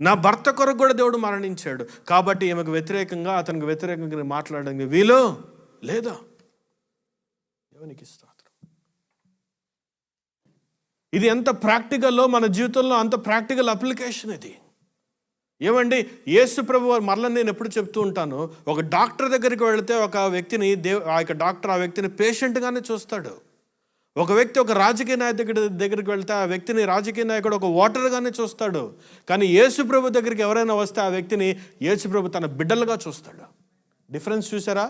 నా భర్త కొరకు కూడా దేవుడు మరణించాడు, కాబట్టి ఈమెకు వ్యతిరేకంగా అతనికి వ్యతిరేకంగా మాట్లాడడానికి వీలు లేదా? దేవునికి స్తోత్రం. ఇది ఎంత ప్రాక్టికల్లో మన జీవితంలో అంత ప్రాక్టికల్ అప్లికేషన్ ఇది. ఏమండి, యేసు ప్రభు మరలా నేను ఎప్పుడు చెప్తూ ఉంటాను, ఒక డాక్టర్ దగ్గరికి వెళితే ఒక వ్యక్తిని ఆ యొక్క డాక్టర్ ఆ వ్యక్తిని పేషెంట్గానే చూస్తాడు. ఒక వ్యక్తి ఒక రాజకీయ నాయకుడి దగ్గరికి వెళ్తే ఆ వ్యక్తిని రాజకీయ నాయకుడు ఒక ఓటర్గానే చూస్తాడు. కానీ యేసు ప్రభు దగ్గరికి ఎవరైనా వస్తే ఆ వ్యక్తిని యేసు ప్రభు తన బిడ్డలుగా చూస్తాడు. డిఫరెన్స్ చూసారా?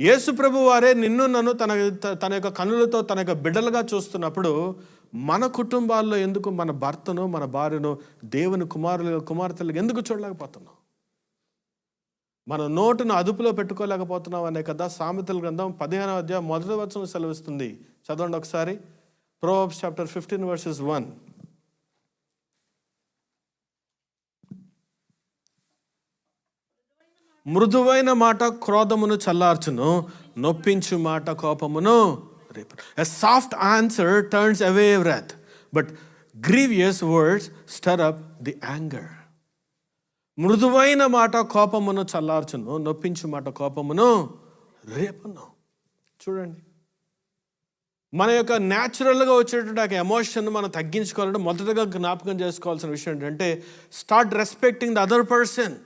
యేసు ప్రభు వారే నిన్ను నన్ను తన యొక్క కన్నులతో తన యొక్క బిడ్డలుగా చూస్తున్నప్పుడు మన కుటుంబాల్లో ఎందుకు మన భర్తను మన భార్యను దేవుని కుమార్తెలకు ఎందుకు చూడలేకపోతున్నాం? మన నోటును అదుపులో పెట్టుకోలేకపోతున్నాం అనే కదా సామెతల గ్రంథం 15వ అధ్యాయం 1వ వచనం సెలవిస్తుంది. చదవండి ఒకసారి. Proverbs chapter 15 verses 1. మృదువైన మాట క్రోధమును చల్లార్చును, నొప్పించు మాట కోపమును రేపును. A soft answer turns away wrath, but grievous words stir up the anger. మృదువైన మాట కోపమును చల్లార్చును, నొప్పించు మాట కోపమును రేపును. చూడండి, మన యొక్క న్యాచురల్గా వచ్చేటువంటి ఆ ఎమోషన్ మనం తగ్గించుకోవాలంటే మొదటగా జ్ఞాపకం చేసుకోవాల్సిన విషయం ఏంటంటే start respecting the other person.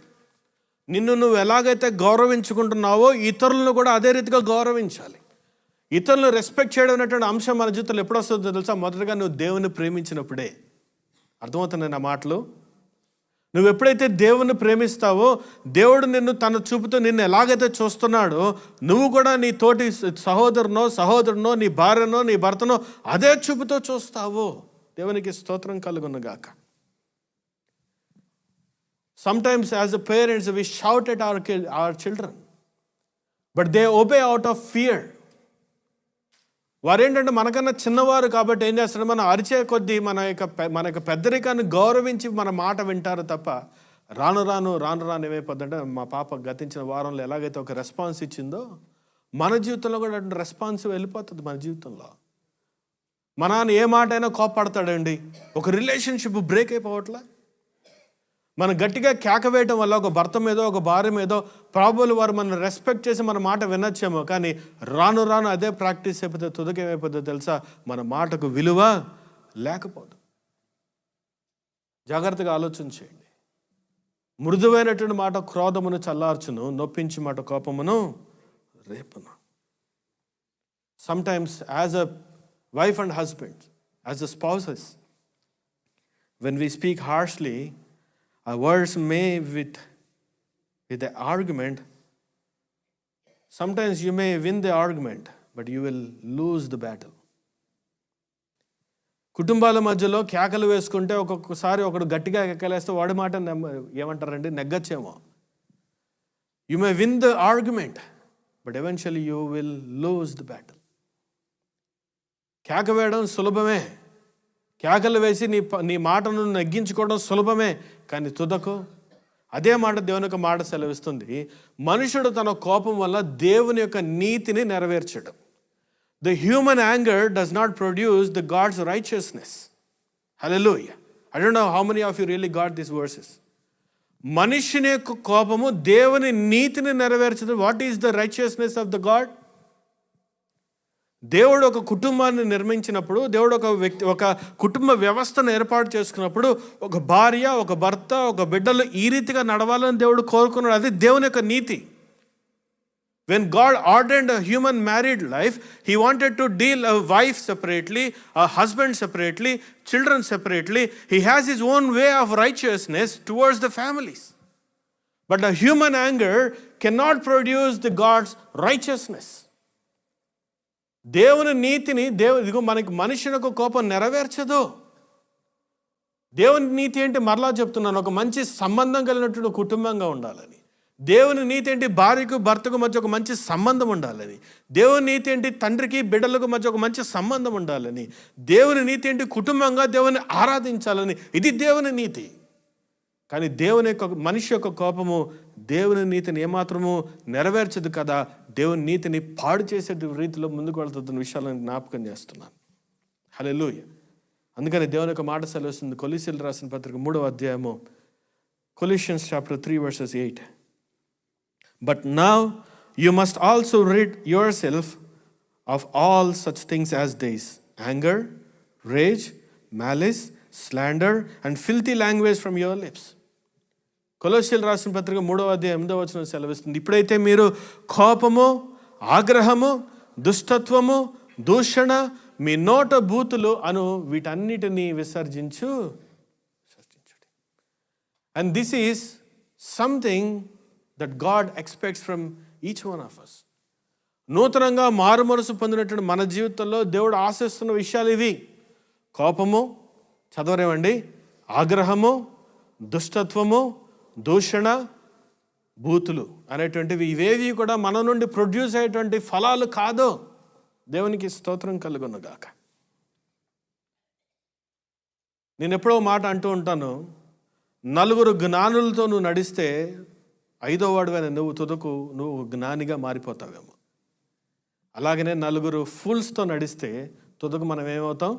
నిన్ను నువ్వు ఎలాగైతే గౌరవించుకుంటున్నావో ఇతరులను కూడా అదే రీతిగా గౌరవించాలి. ఇతరులను రెస్పెక్ట్ చేయడం అనేటువంటి అంశం మన జీవితంలో ఎప్పుడు వస్తుందో తెలుసా? మొదటగా నువ్వు దేవుని ప్రేమించినప్పుడే. అర్థమవుతున్నాయి నా మాటలు? నువ్వు ఎప్పుడైతే దేవుని ప్రేమిస్తావో దేవుడు నిన్ను తన చూపుతో నిన్ను ఎలాగైతే చూస్తున్నాడో నువ్వు కూడా నీ తోటి సహోదరునో నీ భార్యనో నీ భర్తనో అదే చూపుతో చూస్తావు. దేవునికి స్తోత్రం కలుగునుగాక. Sometimes as a parents we shout at our children, but they obey out of fear. వారేంటంటే మనకన్నా చిన్నవారు కాబట్టి ఏం చేస్తారు, మనం అరిచే కొద్దీ మన యొక్క పెద్దరికాన్ని గౌరవించి మన మాట వింటారు తప్ప రాను రాను ఏమైపోద్దంటే, మా పాప గతించిన వారంలో ఎలాగైతే ఒక రెస్పాన్స్ ఇచ్చిందో మన జీవితంలో కూడా రెస్పాన్స్ వెళ్ళిపోతుంది. మన జీవితంలో మా నాన్న ఏ మాట అయినా కోపడతాడండి. ఒక రిలేషన్షిప్ బ్రేక్ అయిపోవట్లా. మనం గట్టిగా కేక వేయటం వల్ల ఒక భర్త మీదో ఒక భార్య మీదో ప్రాబుల్ వారు మనం రెస్పెక్ట్ చేసి మన మాట వినొచ్చేమో, కానీ రాను అదే ప్రాక్టీస్ అయిపోతే తుదకేమైపోతుందో తెలుసా? మన మాటకు విలువ లేకపోదు. జాగ్రత్తగా ఆలోచన చేయండి. మృదువైనటువంటి మాట క్రోధమును చల్లార్చును, నొప్పించి మాట కోపమును రేపును. Sometimes as a wife and husband, as a spouses, when we speak harshly, our words may with the argument, sometimes you may win the argument, but you will lose the battle. కుటుంబాల మధ్యలో కేకలు వేసుకుంటే ఒక్కొక్కసారి ఒకడు గట్టిగా కేకలేస్తే వాడి మాట ఏమంటారండి, నెగ్గచ్చేమో. You may win the argument, but eventually you will lose the battle. కేక వేయడం సులభమే, కేకలు వేసి నీ మాటను నెగ్గించుకోవడం సులభమే, కానీ తుదకు అదే మాట దేవుని యొక్క మాట సెలవిస్తుంది. మనుషుడు తన కోపం వల్ల దేవుని యొక్క నీతిని నెరవేర్చడం. The human anger does not produce the God's righteousness. Hallelujah. I don't know how many of you really got these verses. మనుషుని యొక్క కోపము దేవుని నీతిని నెరవేర్చదు. What is the righteousness of the God? దేవుడు ఒక కుటుంబాన్ని నిర్మించినప్పుడు, దేవుడు ఒక కుటుంబ వ్యవస్థను ఏర్పాటు చేసుకున్నప్పుడు, ఒక భార్య, ఒక భర్త, ఒక బిడ్డలు ఈ రీతిగా నడవాలని దేవుడు కోరుకున్నాడు. అది దేవుని యొక్క నీతి. When God ordained a human married life, He wanted to deal a wife separately, a husband separately, children separately. He has His own way of righteousness towards the families. But the human anger cannot produce the God's righteousness. దేవుని నీతిని ఇదిగో మనకి మనుషులకు కోపం నెరవేర్చదు. దేవుని నీతి ఏంటి? మరలా చెప్తున్నాను, ఒక మంచి సంబంధం కలిగినటువంటి కుటుంబంగా ఉండాలని. దేవుని నీతి ఏంటి? భార్యకు భర్తకు మధ్య ఒక మంచి సంబంధం ఉండాలని. దేవుని నీతి ఏంటి? తండ్రికి బిడ్డలకు మధ్య ఒక మంచి సంబంధం ఉండాలని. దేవుని నీతి ఏంటి? కుటుంబంగా దేవుని ఆరాధించాలని. ఇది దేవుని నీతి. కానీ దేవుని యొక్క మనిషి యొక్క కోపము దేవుని నీతిని ఏమాత్రము నెరవేర్చదు కదా. దేవుని నీతిని పాడు చేసే రీతిలో ముందుకు వెళ్తున్న విషయాలను జ్ఞాపకం చేస్తున్నాను. హల్లెలూయా. అందుకని దేవుని యొక్క మాట సెలవుస్తుంది. కొలస్సీయులకు రాసిన పత్రిక 3వ అధ్యాయము, Colossians chapter 3 verses 8. But now you must also rid yourself of all such things as these: anger, rage, malice, slander, and filthy language from your lips. కొలస్సీయులకు రాసిన పత్రిక 3వ అధ్యాయం 8వ వచనం సెలవిస్తుంది. ఇప్పుడైతే మీరు కోపము, ఆగ్రహము, దుష్టత్వము, దూషణ, మీ నోట బూతులు అను వీటన్నిటినీ విసర్జించుడి. And this is something that God expects from each one of us. నూతనంగా మారుమనసు పొందినటువంటి మన జీవితంలో దేవుడు ఆశిస్తున్న విషయాలు ఇవి. కోపము, చదవరేమండి, ఆగ్రహము, దుష్టత్వము, దూషణ, బూతులు అనేటువంటివి, ఇవేవి కూడా మన నుండి ప్రొడ్యూస్ అయ్యేటువంటి ఫలాలు కాదు. దేవునికి స్తోత్రం కలుగునుగాక. నేను ఎప్పుడో మాట అంటూ ఉంటాను, నలుగురు జ్ఞానులతో నువ్వు నడిస్తే 5వ వాడివైన నువ్వు తుదకు నువ్వు జ్ఞానిగా మారిపోతావేమో. అలాగనే నలుగురు ఫూల్స్తో నడిస్తే తుదకు మనం ఏమవుతాం?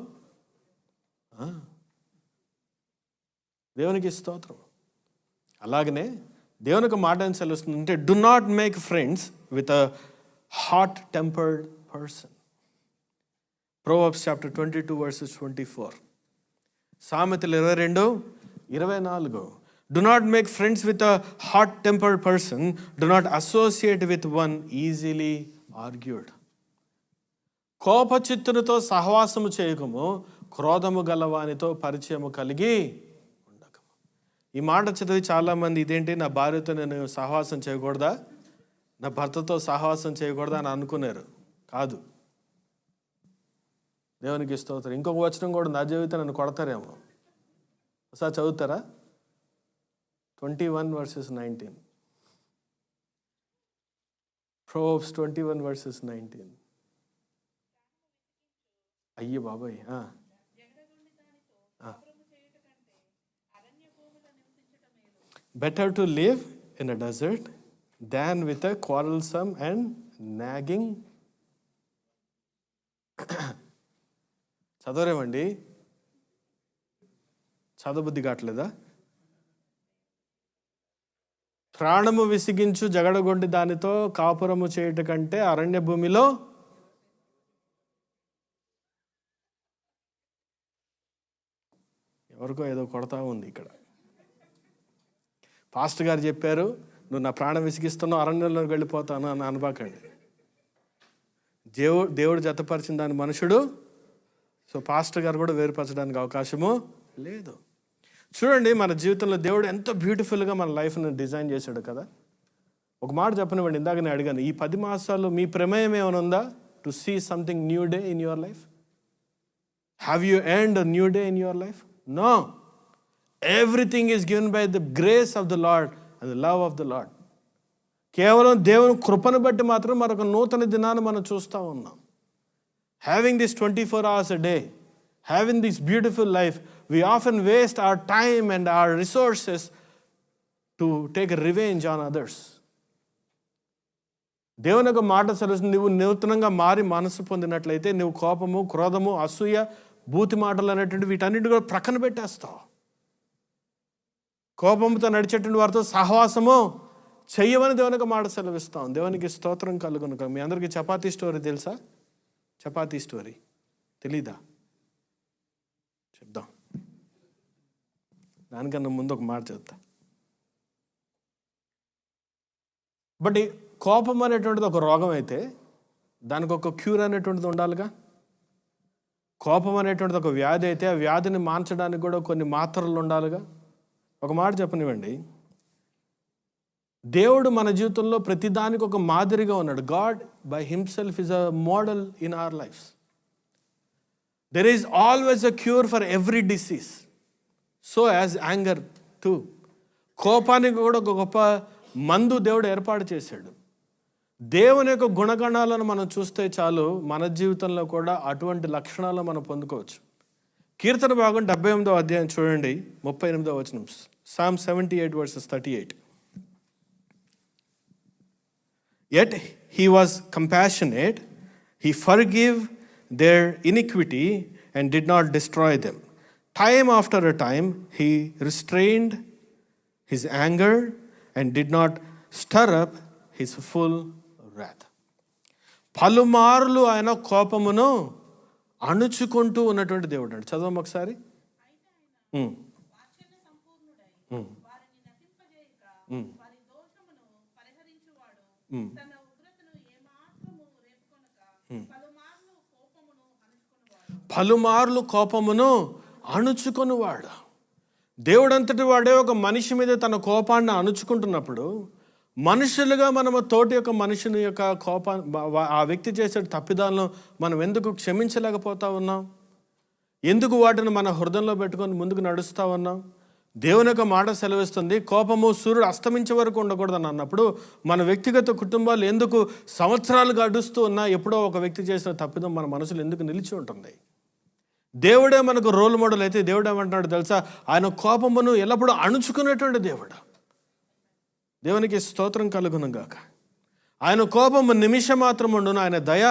దేవునికి స్తోత్రం. అలాగనే దేవుని యొక్క మాట ఏం సెలవుస్తుంది అంటే, do not make friends with a hot tempered person. Proverbs chapter 22 verses 24. సామెతలు 22:24. Do not make friends with a hot-tempered person. Do not associate with one easily argued. కోపచిత్తునితో సహవాసము చేయకము, క్రోధము గలవానితో పరిచయము కలిగి ఉండకము. ఈ మాట చదివి చాలామంది ఇదేంటి, నా భార్యతో నేను సహవాసం చేయకూడదా, నా భర్తతో సహవాసం చేయకూడదా అని అనుకున్నారు. కాదు. దేవునికి స్తోత్రం. ఇంకొక వచనం కూడా నా జీవితం నన్ను కొడతారేమో. ఒకసారి చదువుతారా? 21 verses 19. Proverbs 21 verses 19. అయ్యో బాబాయ్. Better to live in a desert than with a quarrelsome and nagging. చదవరేమండి? చదవబుద్ధి కావట్లేదా? ప్రాణము విసిగించు జగడగొండి దానితో కాపురము చేయుట కంటే అరణ్య భూమిలో ఎవరికో ఏదో కొడతా ఉంది ఇక్కడ. పాస్టర్ గారు చెప్పారు, నువ్వు నా ప్రాణం విసిగిస్తున్నావు, అరణ్యంలోకి వెళ్ళిపోతాను అని అనబాకండి. దేవుడు జతపరిచిన దాని మనుషుడు. సో పాస్టర్ గారు కూడా వేరుపరచడానికి అవకాశము లేదు. చూడండి, మన జీవితంలో దేవుడు ఎంతో బ్యూటిఫుల్గా మన లైఫ్ని డిజైన్ చేశాడు కదా. ఒక మాట చెప్పనివ్వండి, ఇందాక నేను అడిగాను, ఈ 10 మాసాలు మీ ప్రమేయం ఏమైనా ఉందా to see something new day in your life? Have you earned a new day in your life? No. Everything is given by the grace of the Lord and the love of the Lord. కేవలం దేవుని కృపను బట్టి మాత్రం మరొక నూతన దినాన్ని మనం చూస్తూ ఉన్నాం. Having this 24 hours a day, having this beautiful life, we often waste our time and our resources to take revenge on others. దేవుని యొక్క మాట సెలవు, నువ్వు నూతనంగా మారి మనసు పొందినట్లయితే నువ్వు కోపము, క్రోధము, అసూయ, బూతి మాటలు అనేటువంటి వీటన్నిటి కూడా ప్రక్కన పెట్టేస్తావు. కోపంతో నడిచేటువంటి వారితో సహవాసము చెయ్యమని దేవుని యొక్క మాట సెలవిస్తాం. దేవునికి స్తోత్రం కలుగును. మీ అందరికీ చపాతీ స్టోరీ తెలుసా? చపాతీ స్టోరీ తెలీదా? చెప్దాం. దానికన్నా ముందు ఒక మాట చెప్తా. బట్ ఈ కోపం అనేటువంటిది ఒక రోగం అయితే దానికి ఒక క్యూర్ అనేటువంటిది ఉండాలిగా. కోపం అనేటువంటిది ఒక వ్యాధి అయితే ఆ వ్యాధిని మార్చడానికి కూడా కొన్ని మాత్రలు ఉండాలిగా. ఒక మాట చెప్పనివ్వండి, దేవుడు మన జీవితంలో ప్రతిదానికి ఒక మాదిరిగా ఉన్నాడు. God by himself is a model in our lifes. There is always a cure for every disease. So as anger too, కోపానికి కూడా ఒక గొప్ప మందు దేవుడు ఏర్పాటు చేశాడు. దేవుని యొక్క గుణగణాలను మనం చూస్తే చాలు, మన జీవితంలో కూడా అటువంటి లక్షణాలను మనం పొందుకోవచ్చు. కీర్తన భాగం 78వ అధ్యాయం చూడండి, 38వ వచనం. Psalm 78 verses 38. Yet he was compassionate, he forgave their iniquity and did not destroy them. Time after a time he restrained his anger and did not stir up his full wrath. పలుమార్లు ఆయన కోపమును అణుచుకుంటూ ఉన్నటువంటి దేవుడు అండి. చదవం ఒకసారి. పలుమార్లు కోపమును అణుచుకొనివాడు. దేవుడంతటి వాడే ఒక మనిషి మీద తన కోపాన్ని అణుచుకుంటున్నప్పుడు, మనుషులుగా మనము తోటి యొక్క మనుషుని యొక్క ఆ వ్యక్తి చేసే తప్పిదాలను మనం ఎందుకు క్షమించలేకపోతా ఉన్నాం? ఎందుకు వాటిని మన హృదయంలో పెట్టుకొని ముందుకు నడుస్తూ ఉన్నాం? దేవుని యొక్క మాట సెలవిస్తుంది, కోపము సూర్యుడు అస్తమించే వరకు ఉండకూడదని అన్నప్పుడు మన వ్యక్తిగత కుటుంబాలు ఎందుకు సంవత్సరాలు గడుస్తూ ఉన్నా ఎప్పుడో ఒక వ్యక్తి చేసిన తప్పిదం మన మనసులో ఎందుకు నిలిచి ఉంటుంది? దేవుడే మనకు రోల్ మోడల్ అయితే దేవుడు ఏమంటున్నాడు తెలుసా? ఆయన కోపమును ఎల్లప్పుడూ అణుచుకునేటువంటి దేవుడు. దేవునికి స్తోత్రం కలుగును గాక. ఆయన కోపము నిమిషం మాత్రం ఉండును, ఆయన దయ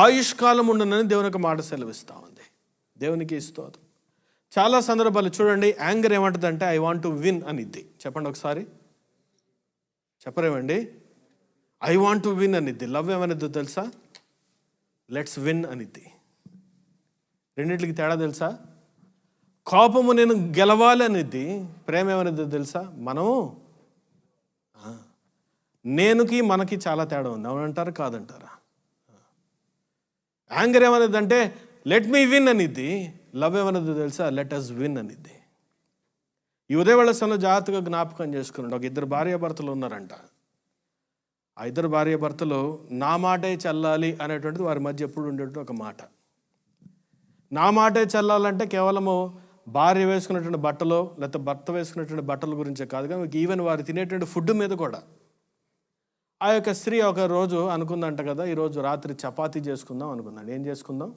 ఆయుష్కాలం ఉండునని దేవుని యొక్క మాట సెలవిస్తూ ఉంది. దేవునికి స్తోత్రం. చాలా సందర్భాలు చూడండి, యాంగర్ ఏమంటుందంటే ఐ వాంట్ టు విన్ అనిద్ది. చెప్పండి ఒకసారి, చెప్పరేమండి? ఐ వాంట్ టు విన్ అనిద్ది. లవ్ ఏమనిద్దో తెలుసా? లెట్స్ విన్ అనిద్ది. రెండింటికి తేడా తెలుసా? కోపము నేను గెలవాలి అనిద్ది, ప్రేమ ఏమనిద్దో తెలుసా? మనము నేనుకి మనకి చాలా తేడా ఉంది. అవునంటారా కాదంటారా? యాంగర్ ఏమనిద్ది అంటే లెట్ మీ విన్ అనిద్ది. లవ్ ఏమన్నది తెలుసా? లెట్ అస్ విన్ అనిద్ది. ఈ ఉదయవేళ సమయంలో జాగ్రత్తగా జ్ఞాపకం చేసుకున్నాడు. ఒక ఇద్దరు భార్యాభర్తలు ఉన్నారంట. ఆ ఇద్దరు భార్యాభర్తలు నా మాటే చెల్లాలి అనేటువంటిది వారి మధ్య ఎప్పుడు ఉండేటువంటి ఒక మాట. నా మాటే చెల్లాలంటే కేవలము భార్య వేసుకున్నటువంటి బట్టలు లేకపోతే భర్త వేసుకున్నటువంటి బట్టల గురించే కాదు, కానీ ఈవెన్ వారు తినేటువంటి ఫుడ్ మీద కూడా. ఆ యొక్క స్త్రీ ఒక రోజు అనుకుందంట కదా, ఈరోజు రాత్రి చపాతీ చేసుకుందాం అనుకుందాం. ఏం చేసుకుందాం?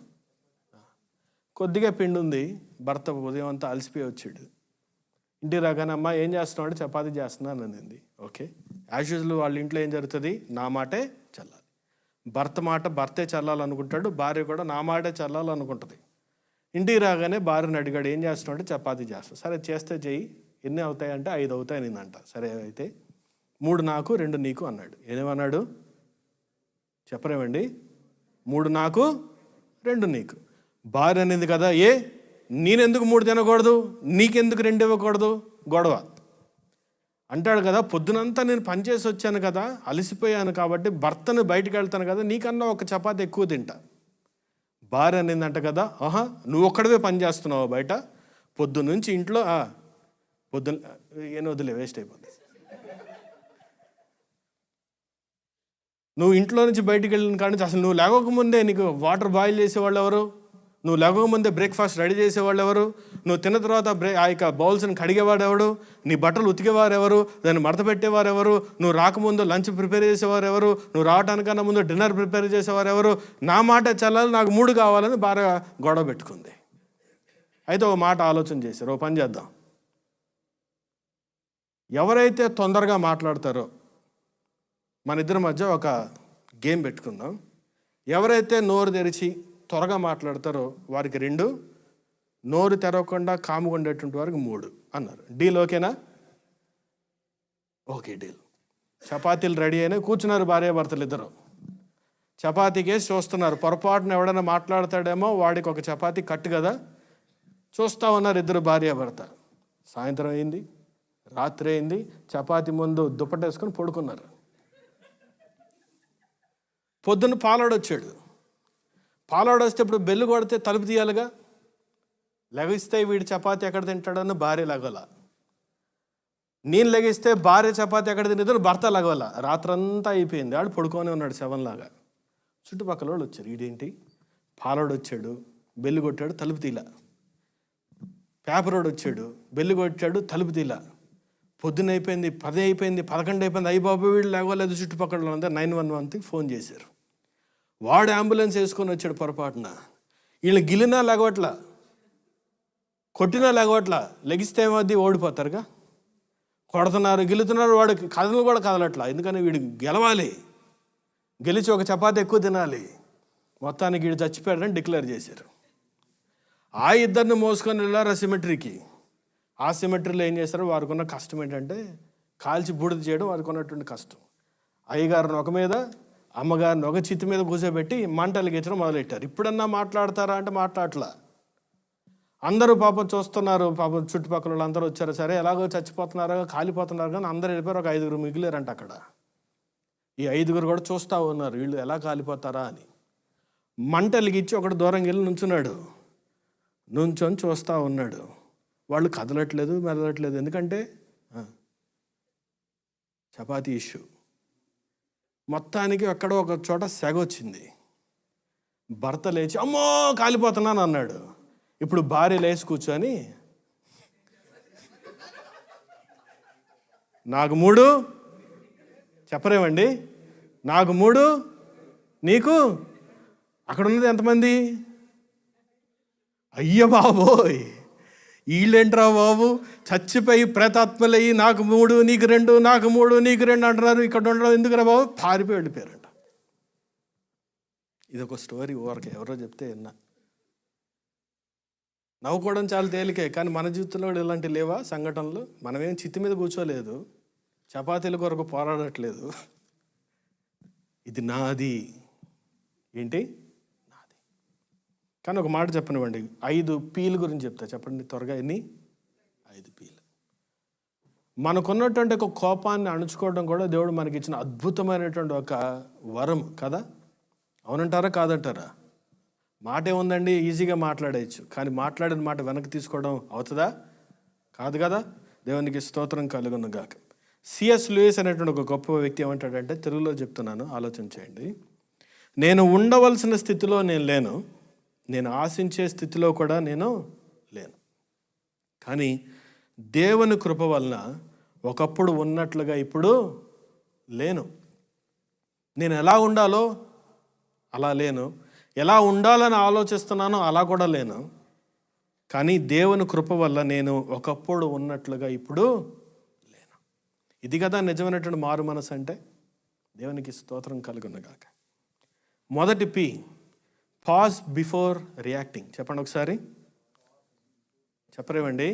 కొద్దిగా పిండి ఉంది. భర్త ఉదయం అంతా అలసిపోయి వచ్చాడు. ఇంటికి రాగానే అమ్మ ఏం చేస్తున్నాడు? చపాతీ చేస్తున్నాను అనింది. ఓకే, యాజ్ యూజువల్ వాళ్ళ ఇంట్లో ఏం జరుగుతుంది? నా మాటే చల్లాలి. భర్త మాట భర్తే చల్లాలనుకుంటాడు, భార్య కూడా నా మాటే చల్లాలనుకుంటుంది. ఇంటికి రాగానే భార్యను అడిగాడు ఏం చేస్తున్నావు అంటే చపాతీ చేస్తాను. సరే చేస్తే చెయ్యి. ఎన్ని అవుతాయంటే 5 అవుతాయి నిందంట. సరే అయితే 3 నాకు 2 నీకు అన్నాడు. ఏమన్నాడు చెప్పరేమండి? 3 నాకు 2 నీకు. భార్య అనేది కదా, నేనెందుకు 3 తినకూడదు, నీకెందుకు 2 ఇవ్వకూడదు? గొడవ అంటాడు కదా. పొద్దునంతా నేను పనిచేసి వచ్చాను కదా, అలసిపోయాను కాబట్టి భర్తను బయటకు వెళ్తాను కదా, నీకన్నా ఒక చపాతి ఎక్కువ తింటా. భార్య అనేదంట కదా, నువ్వు ఒక్కడవే పని చేస్తున్నావు బయట, పొద్దున్నుంచి ఇంట్లో ఏం వదిలే, వేస్ట్ అయిపోతుంది. నువ్వు ఇంట్లో నుంచి బయటికి వెళ్ళిన కానీ అసలు నువ్వు లేవకముందే నీకు వాటర్ బాయిల్ చేసేవాళ్ళు ఎవరు? నువ్వు లేవకముందే బ్రేక్ఫాస్ట్ రెడీ చేసేవాళ్ళు ఎవరు? నువ్వు తిన్న తర్వాత ఆ యొక్క బౌల్స్ని కడిగేవాడు ఎవరు? నీ బట్టలు ఉతికేవారు ఎవరు? దాన్ని మడత పెట్టేవారు ఎవరు? నువ్వు రాకముందు లంచ్ ప్రిపేర్ చేసేవారు ఎవరు? నువ్వు రావడానికన్నా ముందు డిన్నర్ ప్రిపేర్ చేసేవారు ఎవరు? నా మాట చల్లాలి, నాకు 3 కావాలని బాగా గొడవ పెట్టుకుంది. అయితే ఒక మాట ఆలోచన చేశారు, ఓ పని చేద్దాం. ఎవరైతే తొందరగా మాట్లాడతారో మన ఇద్దరి మధ్య ఒక గేమ్ పెట్టుకుందాం. ఎవరైతే నోరు తెరిచి త్వరగా మాట్లాడతారో వారికి 2, నోరు తెరవకుండా కాముగా ఉండేటువంటి వారికి 3 అన్నారు. డీల్ ఓకేనా? Okay, deal. చపాతీలు రెడీ అయినా కూర్చున్నారు భార్యాభర్తలు ఇద్దరు. చపాతీకేసి చూస్తున్నారు. పొరపాటున ఎవడైనా మాట్లాడతాడేమో వాడికి ఒక చపాతీ కట్టు కదా, చూస్తూ ఉన్నారు ఇద్దరు భార్యాభర్త. సాయంత్రం అయింది, రాత్రి అయింది, చపాతీ ముందు దుప్పటేసుకొని పడుకున్నారు. పొద్దున్న పాలాడొచ్చాడు. పాలాడొస్తే ఇప్పుడు బెల్లు కొడితే తలుపు తీయాలిగా. లెగిస్తే వీడి చపాతీ ఎక్కడ తింటాడని భార్య లగల. నేను లెగిస్తే భార్య చపాతీ ఎక్కడ తినేదని భర్త లగవల. రాత్రంతా అయిపోయింది, వాడు పడుకొని ఉన్నాడు శవంలాగా. చుట్టుపక్కల వాళ్ళు వచ్చారు, ఈడేంటి పాలాడొచ్చాడు, బెల్లు కొట్టాడు, తలుపు తీలా. పేపరోడు వచ్చాడు, బెల్లు కొట్టాడు, తలుపు తీలా. పొద్దున్న అయిపోయింది, 10 అయిపోయింది, 11 అయిపోయింది. అయ్యి బాబు వీళ్ళు లేవలేదు. చుట్టుపక్కల అంతా 911కి ఫోన్ చేశారు. వాడు అంబులెన్స్ వేసుకొని వచ్చాడు. పొరపాటున వీళ్ళు గిలినా లేగవట్లా, కొట్టినా లేగవట్లా. లెగిస్తే ఏమవుద్ది, ఓడిపోతారుగా. కొడుతున్నారు, గిలుతున్నారు, వాడు కథలు కూడా కదలట్లా. ఎందుకని వీడు గెలవాలి, గెలిచి ఒక చపాతీ ఎక్కువ తినాలి. మొత్తానికి వీడు చచ్చిపోయాడని డిక్లేర్ చేశారు. ఆ ఇద్దరిని మోసుకొని వెళ్ళారు ఆ సిమెట్రీకి. ఆ సిమెట్రీలో ఏం చేశారు, వారికి ఉన్న కష్టం ఏంటంటే కాల్చి బూడిద చేయడం వారికి ఉన్నటువంటి కష్టం. అయ్యగారిని ఒక మీద, అమ్మగారిని ఒక చిత్తి మీద కూర్చోబెట్టి మంటలు గెచ్చడం మొదలెట్టారు. ఇప్పుడన్నా మాట్లాడతారా అంటే మాట్లాడట్లా. అందరూ పాపం చూస్తున్నారు. పాపం చుట్టుపక్కల వాళ్ళు అందరూ వచ్చారు. సరే ఎలాగో చచ్చిపోతున్నారో కాలిపోతున్నారు, కానీ అందరూ వెళ్ళిపోయారు. ఒక 5 మిగిలేరంట అక్కడ. ఈ 5 కూడా చూస్తూ ఉన్నారు వీళ్ళు ఎలా కాలిపోతారా అని. మంటలు ఇచ్చి ఒకడు దూరంగా వెళ్ళి నుంచున్నాడు. నుంచొని చూస్తూ ఉన్నాడు. వాళ్ళు కదలట్లేదు, మెదలట్లేదు. ఎందుకంటే చపాతీ ఇష్యూ. మొత్తానికి అక్కడ ఒక చోట సెగ వచ్చింది. భర్త లేచి అమ్మో కాలిపోతున్నాను అన్నాడు. ఇప్పుడు భార్య లేచి కూర్చొని నాకు 3 చెప్పరేమండి, నాకు 3 నీకు. అక్కడ ఉన్నది ఎంతమంది? అయ్య బాబోయ్, వీళ్ళేంట్రా బాబు, చచ్చిపోయి ప్రేతాత్మలయ్యి నాకు 3 నీకు 2, నాకు 3 నీకు 2 అంటున్నారు. ఇక్కడ ఉండడం ఎందుకురా బాబు, పారిపోయి వెళ్ళిపోయారంట. ఇదొక స్టోరీ, ఊరకే ఎవరో చెప్తే విన్నా. నవ్వుకోవడం చాలా తేలికే, కానీ మన జీవితంలో ఇలాంటి లేవా సంఘటనలు? మనమేం చిత్తి మీద కూర్చోలేదు, చపాతీల కొరకు పోరాడట్లేదు. ఇది నాది, ఏంటి నాది. కానీ ఒక మాట చెప్పనివ్వండి, 5 P'ల గురించి చెప్తా. చెప్పండి త్వరగా. ఎన్ని? 5 P'లు. మనకున్నటువంటి ఒక కోపాన్ని అణుచుకోవడం కూడా దేవుడు మనకి ఇచ్చిన అద్భుతమైనటువంటి ఒక వరం కదా. అవునంటారా కాదంటారా? మాట ఏముందండి, ఈజీగా మాట్లాడేయచ్చు, కానీ మాట్లాడిన మాట వెనక్కి తీసుకోవడం అవుతుందా? కాదు కదా. దేవునికి స్తోత్రం కలుగును గాక. సిఎస్ లూయిస్ అనేటువంటి ఒక గొప్ప వ్యక్తి ఏమంటాడంటే, తెలుగులో చెప్తున్నాను, ఆలోచన చేయండి. నేను ఉండవలసిన స్థితిలో నేను లేను, నేను ఆశించే స్థితిలో కూడా నేను లేను, కానీ దేవుని కృప వలన ఒకప్పుడు ఉన్నట్లుగా ఇప్పుడు లేను. నేను ఎలా ఉండాలో అలా లేను, ఎలా ఉండాలని ఆలోచిస్తున్నానో అలా కూడా లేను, కానీ దేవుని కృప వల్ల నేను ఒకప్పుడు ఉన్నట్లుగా ఇప్పుడు లేను. ఇది కదా నిజమైనటువంటి మారు మనసు అంటే. దేవునికి స్తోత్రం కలుగును గాక. మొదటి P, పాజ్ బిఫోర్ రియాక్టింగ్. చెప్పండి ఒకసారి, చెప్పరేమండి?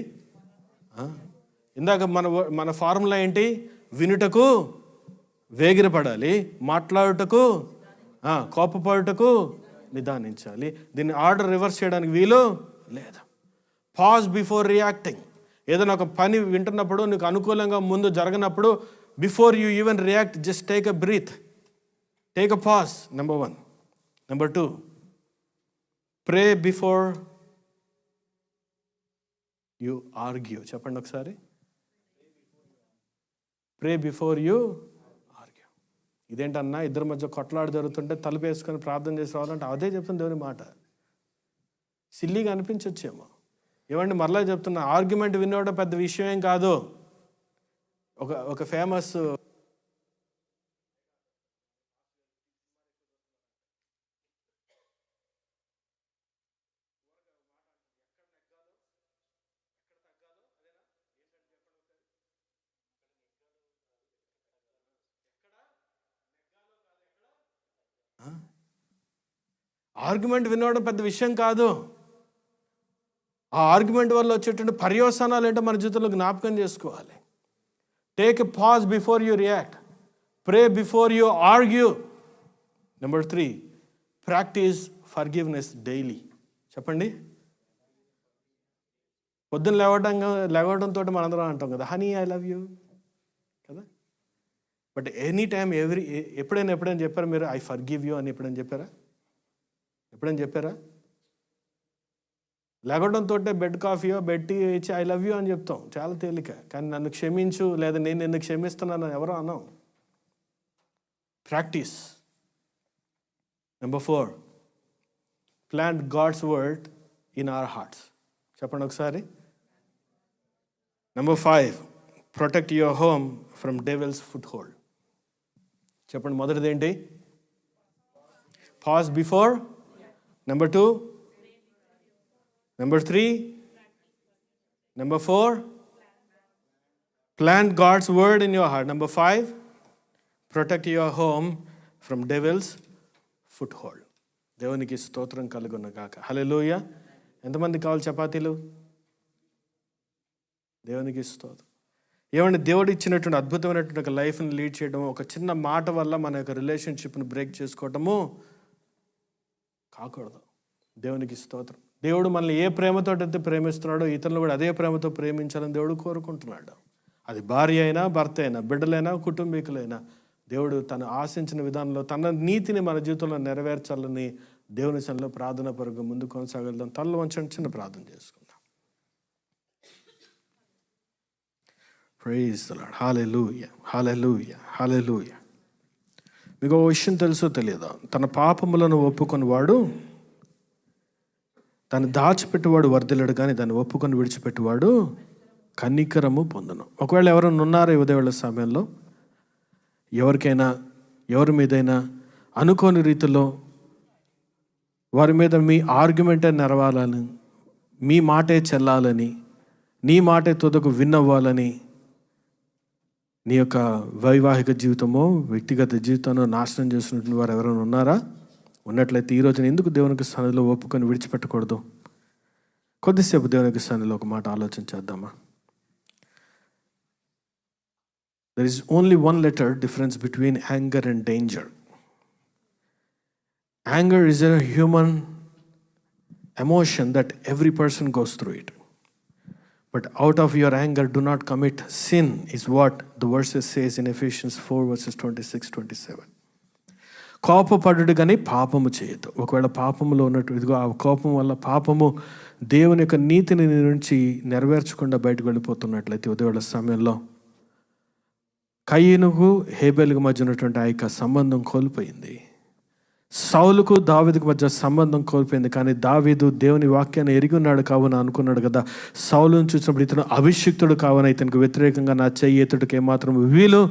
ఇందాక మన ఫార్ములా ఏంటి? వినుటకు వేగిరపడాలి, మాట్లాడుటకు కోపపడుటకు నిదానించాలి. దీన్ని ఆర్డర్ రివర్స్ చేయడానికి వీలు లేదు. Pause before reacting. ఏదైనా ఒక పని వింటున్నప్పుడు నీకు అనుకూలంగా ముందు జరగనప్పుడు, before you even react, just take a breath, take a pause. Number 1. Number 2, pray before you argue. చెప్పండి ఒకసారి, ప్రే బిఫోర్ యూ ఆర్గ్యూ. ఇదేంటన్నా, ఇద్దరి మధ్య కొట్లాడు జరుగుతుంటే తలుపు వేసుకొని ప్రార్థన చేసి రావాలంటే అదే చెప్తుంది దేవుని మాట. సిల్లీగా అనిపించొచ్చేమో. ఏమండి మరలా చెప్తున్నా, ఆర్గ్యుమెంట్ వినడం పెద్ద విషయం ఏం కాదు. ఒక ఫేమస్ ఆర్గ్యుమెంట్ వినడం పెద్ద విషయం కాదు. ఆ ఆర్గ్యుమెంట్ వల్ల వచ్చేటువంటి పర్యవసానాలు ఏంటో మన జీవితంలో జ్ఞాపకం చేసుకోవాలి. Take a pause before you react. Pray before you argue. Number 3, practice forgiveness daily. చెప్పండి. పొద్దున్న లేవడంతో మనందరం అంటాం కదా, హనీ ఐ లవ్ యూ కదా. బట్ ఎనీ టైం ఎప్పుడైనా చెప్పారా మీరు ఐ ఫర్గివ్ యూ అని? ఎప్పుడైనా చెప్పారా? లేవడంతో బెడ్ కాఫీయో బెడ్ టీ ఇచ్చి ఐ లవ్ యూ అని చెప్తాం, చాలా తేలిక. కానీ నన్ను క్షమించు లేదా నేను నిన్ను క్షమిస్తున్నాను ఎవరో అన్నాం. Practice. Number 4, plant God's word in our hearts. చెప్పండి ఒకసారి. Number 5, protect your home from devil's foothold. చెప్పండి. మొదటిది ఏంటి? Pause before. Number 2. Number 3. Number 4, plant God's word in your heart. Number 5, protect your home from devil's foothold. దేవునికి స్తోత్రం కలుగును గాక. హల్లెలూయా. ఎంతమంది కావాలి చపాతీలు? దేవునికి స్తోత్రం. ఏమంటే దేవుడు ఇచ్చినటువంటి అద్భుతమైనటువంటి ఒక లైఫ్ని లీడ్ చేయడం, ఒక చిన్న మాట వల్ల మన యొక్క రిలేషన్షిప్ని బ్రేక్ చేసుకోవటము కాకూడదు. దేవునికి స్తోత్రం. దేవుడు మనల్ని ఏ ప్రేమతో అయితే ప్రేమిస్తున్నాడో ఇతరులు కూడా అదే ప్రేమతో ప్రేమించాలని దేవుడు కోరుకుంటున్నాడు. అది భార్య అయినా, భర్త అయినా, బిడ్డలైనా, కుటుంబీకులైనా దేవుడు తను ఆశించిన విధానంలో తన నీతిని మన జీవితంలో నెరవేర్చాలని దేవుని సన్నిధిలో ప్రార్థన పరుగు ముందు కొనసాగలుగుతాం. తలలో వంచండి, చిన్న ప్రార్థన చేసుకుందాం. Praise the lord. Hallelujah, hallelujah, hallelujah. మీకు ఒక విషయం తెలుసో తెలియదా? తన పాపములను ఒప్పుకొని వాడు, దాన్ని దాచిపెట్టువాడు వర్ధిల్లడు, కానీ దాన్ని ఒప్పుకొని విడిచిపెట్టువాడు కనికరము పొందును. ఒకవేళ ఎవరైనా ఉన్నారో ఉదయవేళ సమయంలో ఎవరికైనా, ఎవరి మీదైనా అనుకోని రీతిలో వారి మీద మీ ఆర్గ్యుమెంటే నెరవాలని, మీ మాటే చెల్లాలని, నీ మాటే తుదకు విన్నవ్వాలని నీ యొక్క వైవాహిక జీవితమో వ్యక్తిగత జీవితంలో నాశనం చేస్తున్నటువంటి వారు ఎవరైనా ఉన్నారా? ఉన్నట్లయితే ఈ రోజున ఎందుకు దేవునికి సన్నిధిలో ఒప్పుకొని విడిచిపెట్టకూడదు? కొద్దిసేపు దేవునికి సన్నిధిలో ఒక మాట ఆలోచన చేద్దామా? There is only one letter difference between anger and danger. Anger is a human emotion that every person goes through it. But out of your anger do not commit sin is what the verses says in Ephesians 4 verses 26-27. కోపపడుడు కానీ పాపము చేయదు. ఒకవేళ పాపములో ఉన్నట్టు ఇదిగో ఆ కోపం వల్ల పాపము దేవుని యొక్క నీతిని నుంచి నెరవేర్చకుండా బయటకు వెళ్ళిపోతున్నట్లయితే ఉదయవేళ సమయంలో కయీనుకు హేబెలుకు మధ్య ఉన్నటువంటి ఆ యొక్క సంబంధం కోల్పోయింది. సౌలుకు దావీదుకు మధ్య సంబంధం కోల్పోయింది. కానీ దావీదు దేవుని వాక్యాన్ని ఎరిగి ఉన్నాడు కావున అనుకున్నాడు కదా, సౌలును చూసినప్పుడు ఇతను అభిషిక్తుడు కావున ఇతనికి వ్యతిరేకంగా నా చెయ్యి ఎత్తుడికి ఏమాత్రం వీలు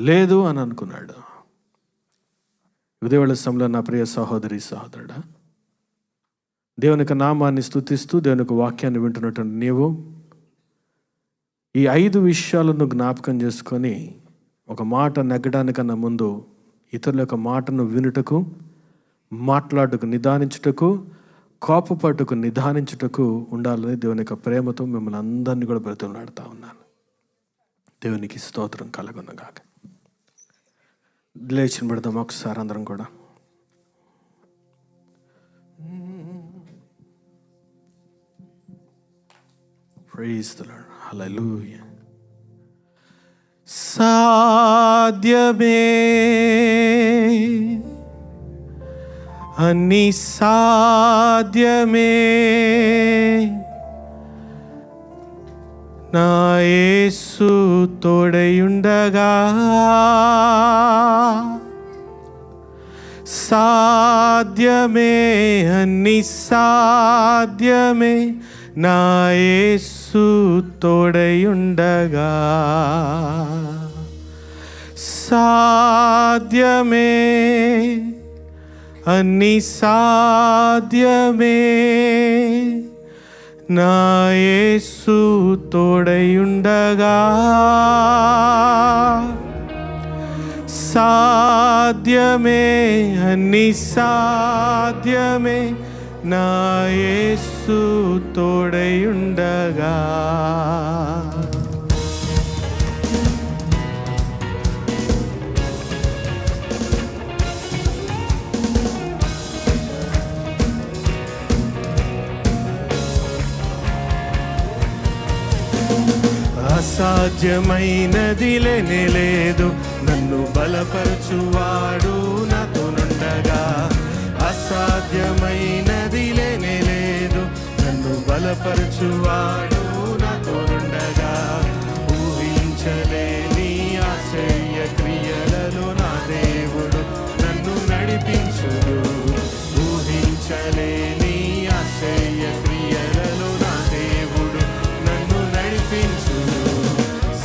లేదు అని అనుకున్నాడు. ఉదయవేళ సమయంలో నా ప్రియ సహోదరి సహోదరుడా, దేవుని యొక్క నామాన్ని స్తుతిస్తూ దేవుని యొక్క వాక్యాన్ని వింటున్నటువంటి నీవు ఈ 5 విషయాలను జ్ఞాపకం చేసుకొని ఒక మాట నెగ్గడానికన్నా ముందు ఇతరుల యొక్క మాటను వినుటకు, మాట్లాడుటకు, నిదానించుటకు, కోపపట్టుకు నిదానించుటకు ఉండాలని దేవుని యొక్క ప్రేమతో మిమ్మల్ని అందరినీ కూడా బ్రతిమలాడుతూ ఉన్నాను. దేవునికి స్తోత్రం కలుగునుగాక. లేచిన పెడదాం ఒకసారి అందరం కూడా. Praise the Lord. Hallelujah. సాధ్యమే అన్ని సాధ్యమే నా యేసు తోడయుండగా, సాధ్యమే అన్ని సాధ్యమే నా యేసు తోడయుండగా, సాధ్యమే అన్ని సాధ్యమే నా యేసు తోడయుండగా, సాధ్యమే అన్ని సాధ్యమే నా యేసు తోడయుండగా. అసాధ్యమైనది లేనే లేదు, నన్ను బలపరచువాడు నాతోనుండగా. అసాధ్యమైనది లేనే లేదు, నన్ను బలపరచువాడు నాతోనుండగా. ఊహించలేని ఆశ్చర్య క్రియలలో నా దేవుడు నన్ను నడిపించును. ఊహించలేని ఆశ్చర్య క్రియలలో నా దేవుడు నన్ను నడిపించును.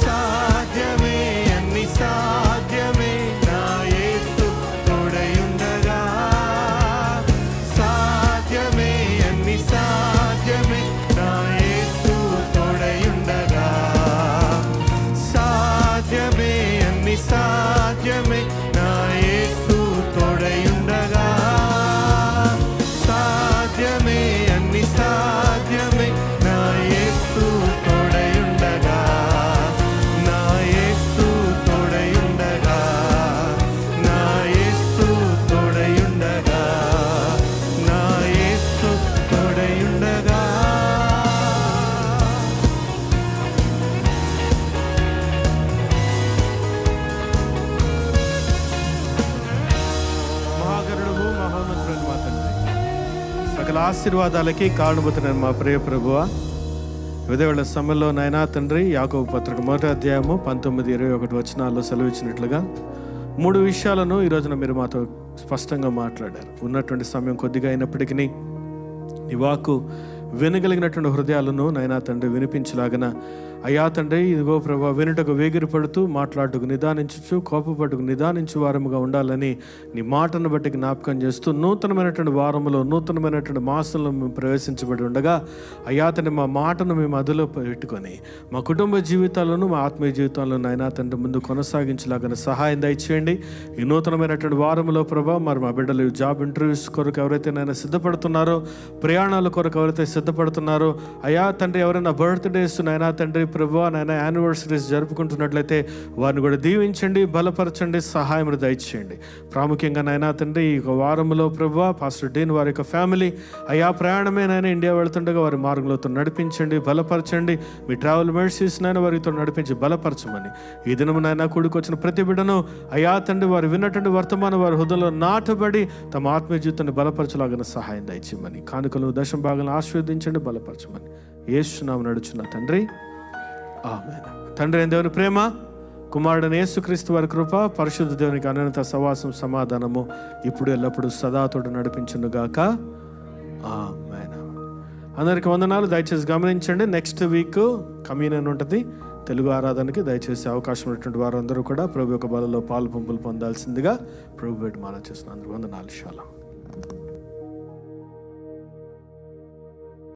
సాధ్యమే అన్ని సాధ్యమే నా యేసు తోడయుండగా. సాధ్యమే అన్ని సాధ్యమే నా యేసు తోడయుండగా. సాధ్యమే అన్ని సాధ్యమే నా యేసు తోడయుండగా. సాధ్యమే అన్ని సాధ్యమే నా యేసు తోడయుండగా. నా యేసు తోడయుండగా. నా యేసు తోడయుండగా. నా యేసు తోడయుండగా. మహాగరుడము మహోన్నతుడైన మా తండ్రి, సకల ఆశీర్వాదాలకి కారణమవుతున్న మా ప్రియ ప్రభువా, ఉదయవేళ సమయంలో నాయనా తండ్రి, యాకోబు పత్రిక 1వ అధ్యాయము 19-21 వచనాల్లో సెలవిచ్చినట్లుగా 3 విషయాలను ఈ రోజున మీరు మాతో స్పష్టంగా మాట్లాడారు. ఉన్నటువంటి సమయం కొద్దిగా అయినప్పటికీ నీ వాక్కు వినగలిగినటువంటి హృదయాలను నాయనా తండ్రి వినిపించలాగన అయ్యా తండ్రి, ఇదిగో ప్రభా, వినుటకు వేగిరి పడుతూ, మాట్లాడుటకు నిదానించుచు, కోపపడుటకు నిదానించు వారముగా ఉండాలని నీ మాటను బట్టి జ్ఞాపకం చేస్తూ, నూతనమైనటువంటి వారములో నూతనమైనటువంటి మాసంలో మేము ప్రవేశించబడి ఉండగా అయ్యా తండ్రి, మా మాటను మేము అదులో పెట్టుకొని మా కుటుంబ జీవితాలను, మా ఆత్మీయ జీవితాలను నాయనా తండ్రి ముందు కొనసాగించలాగా సహాయం దయచేయండి. ఈ నూతనమైనటువంటి వారములో ప్రభా, మరి మా బిడ్డలు జాబ్ ఇంటర్వ్యూస్ కొరకు ఎవరైతే నాయన సిద్ధపడుతున్నారో, ప్రయాణాల కొరకు ఎవరైతే సిద్ధపడుతున్నారో అయ్యా తండ్రి, ఎవరైనా బర్త్డేస్ నాయనా తండ్రి ప్రభువా నాయన యానివర్సరీస్ జరుపుకుంటున్నట్లయితే వారిని కూడా దీవించండి, బలపరచండి, సహాయం దయచేయండి. ప్రాముఖ్యంగా నాయనా తండ్రి, ఈ వారంలో ప్రభువా పాస్టర్ డీన్ వారి యొక్క ఫ్యామిలీ అయ్యా ప్రయాణమే నాయన ఇండియా వెళ్తుండగా వారి మార్గంలో నడిపించండి, బలపరచండి. మీ ట్రావెల్ మెర్సీస్ నాయన వారితో నడిపించి బలపరచమని ఈ దినము నాయన కూడుకొచ్చిన ప్రతి బిడ్డను అయ్యా తండ్రి, వారు విన్నటువంటి వర్తమానం వారి హృదయంలో నాటబడి తమ ఆత్మీయ జీవితాన్ని బలపరచలాగిన సహాయం దయచేయమని, కానుకలు దశమ భాగాలను ఆశీర్వదించండి, బలపరచమని యేసు నామమున నడుచున్న తండ్రి, ఆమేన్. తండ్రి అయిన దేవుని ప్రేమ, కుమారుడైన యేసుక్రీస్తు వారి కృప, పరిశుద్ధ దేవునికి అనంత సవాసం సమాధానము ఇప్పుడు ఎల్లప్పుడూ సదాతోడు నడిపించునుగాక. ఆమేన్. అందరికీ వందనాలు. దయచేసి గమనించండి, నెక్స్ట్ వీక్ కమ్యూనియన్ ఉంటుంది తెలుగు ఆరాధనకి. దయచేసి అవకాశం ఉన్నటువంటి వారందరూ కూడా ప్రభు యొక్క బలలో పాలు పంపులు పొందాల్సిందిగా ప్రభు పెట్టి మనం చేస్తున్నాం. అందరూ వందనాలు. షాలోమ్.